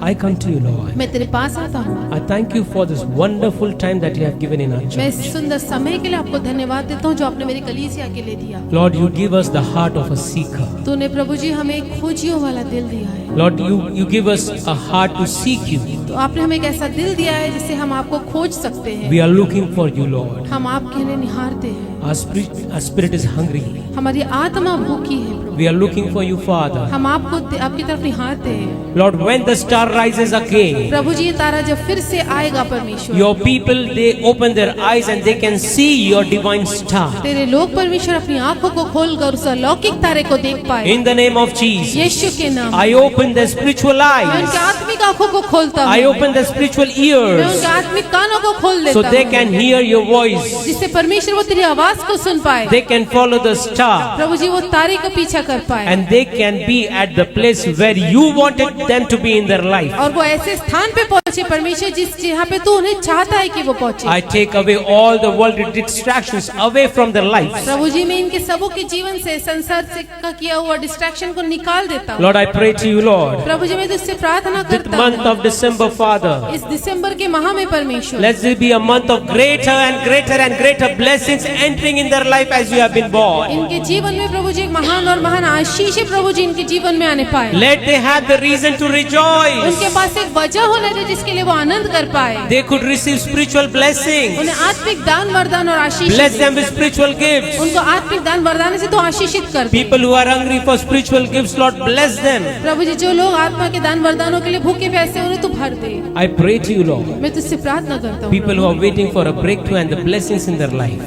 Speaker 1: I come to you, Lord.
Speaker 2: मैं तेरे पास आता हूँ।
Speaker 1: I thank you for this wonderful time that you have given in our
Speaker 2: मैं
Speaker 1: church.
Speaker 2: इस सुंदर समय के लिए आपको धन्यवाद देता हूँ जो आपने मेरी कलीसिया के लिए दिया।
Speaker 1: Lord, you give us the heart of a seeker.
Speaker 2: तूने प्रभु जी हमें एक खोजियों वाला दिल दिया है।
Speaker 1: Lord, you give us a heart to seek you.
Speaker 2: तो आपने हमें एक ऐसा दिल दिया है जिससे हम आपको खोज सकते हैं।
Speaker 1: We are looking for you, Lord.
Speaker 2: हम आपके लिए निहारते हैं।
Speaker 1: Our spirit is hungry.
Speaker 2: हमारी आत्मा भूखी है प्रभु।
Speaker 1: We are looking for you, Father.
Speaker 2: हम आपकी तरफ निहारते हैं।
Speaker 1: Lord, when the star rises again,
Speaker 2: प्रभु जी ये तारा जब फिर से आएगा परमेश्वर,
Speaker 1: your people, they open their eyes and they can see your divine star.
Speaker 2: तेरे लोग परमेश्वर अपनी आंखों को खोलकर उस अलौकिक तारे को देख पाए।
Speaker 1: In the name of Jesus,
Speaker 2: यीशु के नाम
Speaker 1: I open their spiritual
Speaker 2: मैं
Speaker 1: eyes.
Speaker 2: उनके आत्मिक आंखों को खोलता हूँ।
Speaker 1: I open their spiritual
Speaker 2: मैं
Speaker 1: ears
Speaker 2: उनके आत्मिक कानों को खोल
Speaker 1: so
Speaker 2: देता
Speaker 1: they
Speaker 2: हूँ
Speaker 1: can hear your voice.
Speaker 2: जिससे परमेश्वर वो तेरी आवाज को सुन पाए।
Speaker 1: They can follow the star
Speaker 2: प्रभु जी वो तारे का पीछा कर पाए
Speaker 1: and they can be at the place where you wanted them to be in their life.
Speaker 2: और वो ऐसे स्थान पे पहुंचे परमेश्वर जिस जहाँ पे तू उन्हें चाहता है कि वो पहुंचे।
Speaker 1: I take away all the worldly distractions away from their lives.
Speaker 2: प्रभु जी मैं इनके सबों के जीवन से संसार से का किया हुआ डिस्ट्रैक्शन को निकाल देता हूँ।
Speaker 1: Lord, I pray to you, Lord,
Speaker 2: प्रभु जी मैं तुझसे प्रार्थना
Speaker 1: this
Speaker 2: करता
Speaker 1: month
Speaker 2: हूँ
Speaker 1: of December, Father,
Speaker 2: इस दिसंबर के माह में परमेश्वर
Speaker 1: let this be a month of greater and greater and greater blessings entering in their life as you have been born.
Speaker 2: इनके जीवन में प्रभु जी एक महान और महान आशीष प्रभु जी इनके जीवन में आने पाए।
Speaker 1: Let they have the reason to rejoice.
Speaker 2: उनके पास एक वजह होना चाहिए जिसके लिए वो आनंद कर पाए।
Speaker 1: They could receive spiritual blessings.
Speaker 2: उन्हें आत्मिक दान वरदान और आशीष
Speaker 1: Bless them with spiritual gifts.
Speaker 2: उनको आत्मिक दान वरदान से तो आशीषित कर दे।
Speaker 1: People who are hungry for spiritual gifts, Lord, bless them.
Speaker 2: प्रभु जी जो लोग आत्मा के दान वरदानों के लिए भूखे प्यासे उन्हें तू भर दे।
Speaker 1: I pray to you, Lord.
Speaker 2: मैं तुझसे प्रार्थना करता हूँ
Speaker 1: People who are waiting for a breakthrough and the blessings in their life.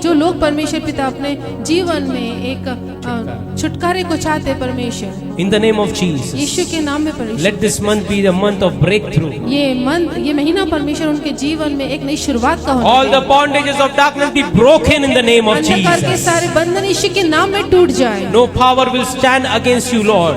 Speaker 2: जो लोग परमेश्वर पिता अपने जीवन में एक छुटकारे को चाहते हैं परमेश्वर
Speaker 1: In the name of Jesus,
Speaker 2: यीशु के नाम में परमेश्वर
Speaker 1: let this month be the month of breakthrough.
Speaker 2: ये महीना परमेश्वर उनके जीवन में एक नई शुरुआत का होना
Speaker 1: All the bondages of darkness be broken in the name of
Speaker 2: अंधकार के
Speaker 1: Jesus.
Speaker 2: सारे बंधन यीशु के नाम में टूट जाए।
Speaker 1: No power will stand against you, Lord.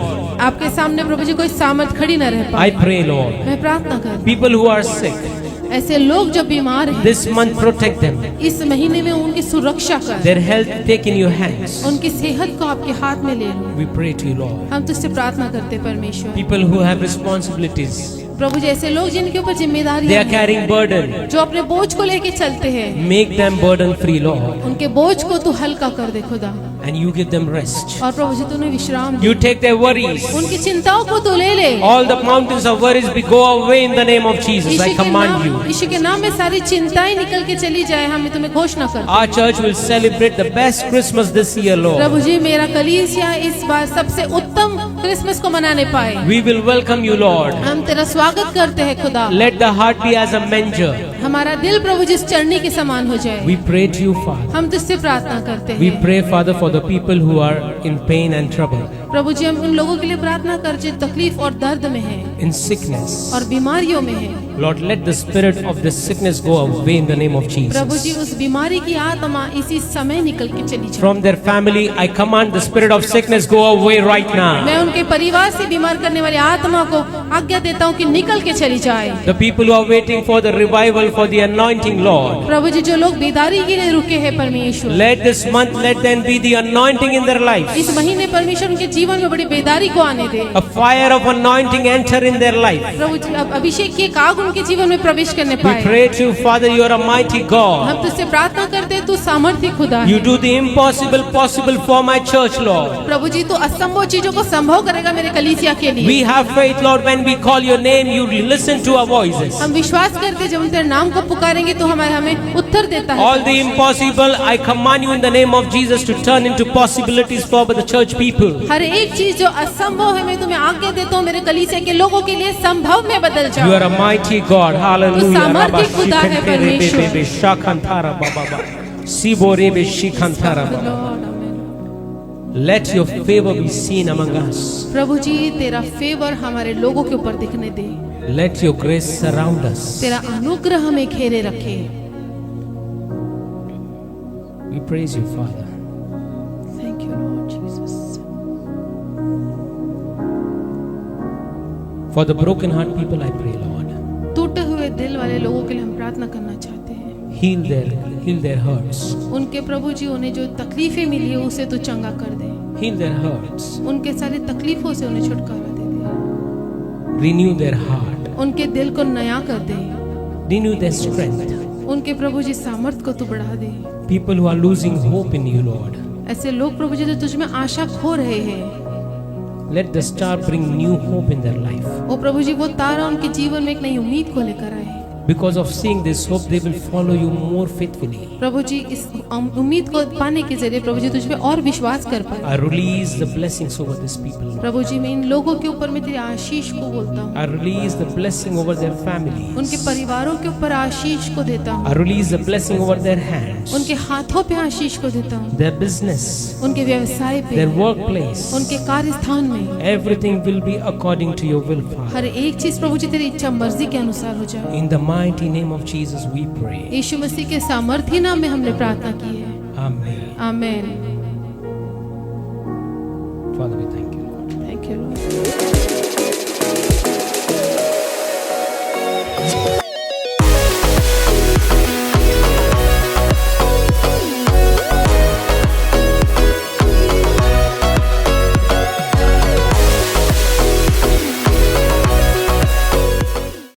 Speaker 2: आपके सामने प्रभु जी कोई सामर्थ खड़ी न रह पाए।
Speaker 1: I pray, Lord.
Speaker 2: मैं प्रार्थना कर
Speaker 1: People who are sick,
Speaker 2: ऐसे लोग जो बीमार हैं
Speaker 1: this month protect them.
Speaker 2: इस महीने में उनकी सुरक्षा कर,
Speaker 1: Their health take in your hands.
Speaker 2: उनकी सेहत को आपके हाथ में ले लो।
Speaker 1: We pray to you, Lord.
Speaker 2: हम तुझसे प्रार्थना करते हैं परमेश्वर।
Speaker 1: People who have responsibilities,
Speaker 2: प्रभु जी ऐसे लोग जिनके ऊपर
Speaker 1: they
Speaker 2: जिम्मेदारियां
Speaker 1: are
Speaker 2: हैं,
Speaker 1: carrying burden.
Speaker 2: जो अपने बोझ को लेके चलते हैं,
Speaker 1: Make them burden free, Lord.
Speaker 2: उनके बोझ को तू हल्का कर दे खुदा।
Speaker 1: And you give them rest.
Speaker 2: और प्रभु जी तूने विश्राम दे,
Speaker 1: You take their worries.
Speaker 2: उनकी चिंताओं को तू ले ले।
Speaker 1: All the mountains of worries be go away in the name of Jesus. I command you.
Speaker 2: यीशु के नाम में सारी चिंताएं निकल के चली जाए। हमें तुम्हें घोषणा कर,
Speaker 1: Our church will celebrate the best Christmas this year, Lord.
Speaker 2: प्रभु जी मेरा कलीसिया इस बार सबसे उत्तम क्रिसमस को मनाने पाए।
Speaker 1: We will welcome you, Lord.
Speaker 2: हम तेरा स्वागत करते हैं खुदा।
Speaker 1: Let the heart be as a manger.
Speaker 2: हमारा दिल प्रभु जिस चरनी के समान हो जाए।
Speaker 1: We pray to you, Father.
Speaker 2: हम तुझसे प्रार्थना करते
Speaker 1: We
Speaker 2: हैं
Speaker 1: pray, Father, for the people who are in pain and trouble,
Speaker 2: प्रभु जी। हम उन लोगों के लिए प्रार्थना कर जो तकलीफ और दर्द में है
Speaker 1: in sickness.
Speaker 2: और बीमारियों में है।
Speaker 1: Lord, let the spirit of this sickness go away in the name of
Speaker 2: Prabhu ji
Speaker 1: Jesus.
Speaker 2: उस बीमारी की आत्मा इसी समय निकल के चली जाए।
Speaker 1: From their family, I command the spirit of sickness go away right now.
Speaker 2: मैं उनके परिवार से बीमार करने वाली आत्मा को आज्ञा देता हूँ कि निकल के चली जाए।
Speaker 1: The people who are waiting for the revival, for the anointing, Lord,
Speaker 2: प्रभु जी जो लोग बेदारी के लिए रुके हैं परमेश्वर,
Speaker 1: let this month, let them be the anointing in their life.
Speaker 2: इस महीने परमेश्वर उनके जीवन में बड़ी बेदारी को आने दे।
Speaker 1: A fire of anointing enter in their life.
Speaker 2: प्रभु जी अब अभिषेक की एक आग उनके जीवन में प्रवेश करने
Speaker 1: We
Speaker 2: पाए।
Speaker 1: pray to you, Father, you are a mighty God.
Speaker 2: हम तुझसे प्रार्थना करते हैं, तू सामर्थ्य खुदा
Speaker 1: You
Speaker 2: है।
Speaker 1: do the impossible possible for my church, Lord.
Speaker 2: प्रभु जी तू असंभव चीजों को संभव करेगा मेरे कलीसिया के लिए।
Speaker 1: We have faith, Lord, when we call your name, you listen to our voices.
Speaker 2: हम विश्वास करते हैं, जब हम तेरे नाम को पुकारेंगे तो हमें उत्तर देता है।
Speaker 1: All the impossible, I command you in the name of Jesus to turn into possibilities for the church people.
Speaker 2: हर एक चीज जो असंभव है मैं तुम्हें आज्ञा देता हूँ मेरे कलीसिया के लोगों के लिए संभव में बदल
Speaker 1: You
Speaker 2: जाओ।
Speaker 1: are a mighty God. Hallelujah.
Speaker 2: सामर्थ्य खुदा है परमेश्वर।
Speaker 1: Rabba Shakantara Baba. Sibore be Shikantara Baba. Let your favor be seen among us.
Speaker 2: प्रभु जी तेरा फेवर हमारे लोगों के ऊपर दिखने दे।
Speaker 1: Let your grace surround us.
Speaker 2: तेरा अनुग्रह हमें घेरे रखे।
Speaker 1: We praise you, Father.
Speaker 2: Thank you, Lord Jesus.
Speaker 1: For the broken heart people, I pray, Lord.
Speaker 2: वाले लोगों के लिए हम प्रार्थना करना चाहते हैं।
Speaker 1: Heal their hurts.
Speaker 2: उनके प्रभु जी उन्हें जो तकलीफें मिली है उसे तो चंगा कर दे।
Speaker 1: Heal their hurts.
Speaker 2: उनके सारी तकलीफों से उन्हें छुटकारा दे दे।
Speaker 1: Renew their heart.
Speaker 2: उनके दिल को नया कर दे।
Speaker 1: Renew their strength.
Speaker 2: उनके प्रभु जी सामर्थ को तू बढ़ा दे।
Speaker 1: People who are losing hope in you, Lord.
Speaker 2: ऐसे लोग प्रभु जी जो तुझ में आशा खो रहे हैं,
Speaker 1: Let the star bring new hope in their life.
Speaker 2: ओ प्रभु जी वो तारा उनके जीवन में एक नई उम्मीद को लेकर आए।
Speaker 1: Because of seeing this hope, they will follow you more faithfully.
Speaker 2: प्रभु जी इस उम्मीद को पाने के जरिए प्रभु जी तुझ पे और विश्वास कर पाए।
Speaker 1: I release the blessings over these people, Lord.
Speaker 2: प्रभु जी मैं इन लोगों के ऊपर मैं तेरी आशीष को बोलता हूँ।
Speaker 1: I release the blessing over their families.
Speaker 2: उनके परिवारों के ऊपर आशीष को देता हूँ।
Speaker 1: I release the blessing over their hands,
Speaker 2: उनके हाथों पे आशीष को देता हूँ।
Speaker 1: their business,
Speaker 2: उनके व्यवसाय पे,
Speaker 1: their workplace.
Speaker 2: उनके कार्यस्थान में
Speaker 1: Everything will be according to your will, Father.
Speaker 2: हर एक चीज प्रभु जी तेरी इच्छा मर्जी के अनुसार हो जाए।
Speaker 1: In the mighty name of Jesus, we pray.
Speaker 2: यीशु मसीह के सामर्थी नाम में हमने प्रार्थना की है।
Speaker 1: Amen.
Speaker 2: Amen.
Speaker 1: Father, we thank you, Lord.
Speaker 2: Thank you Lord.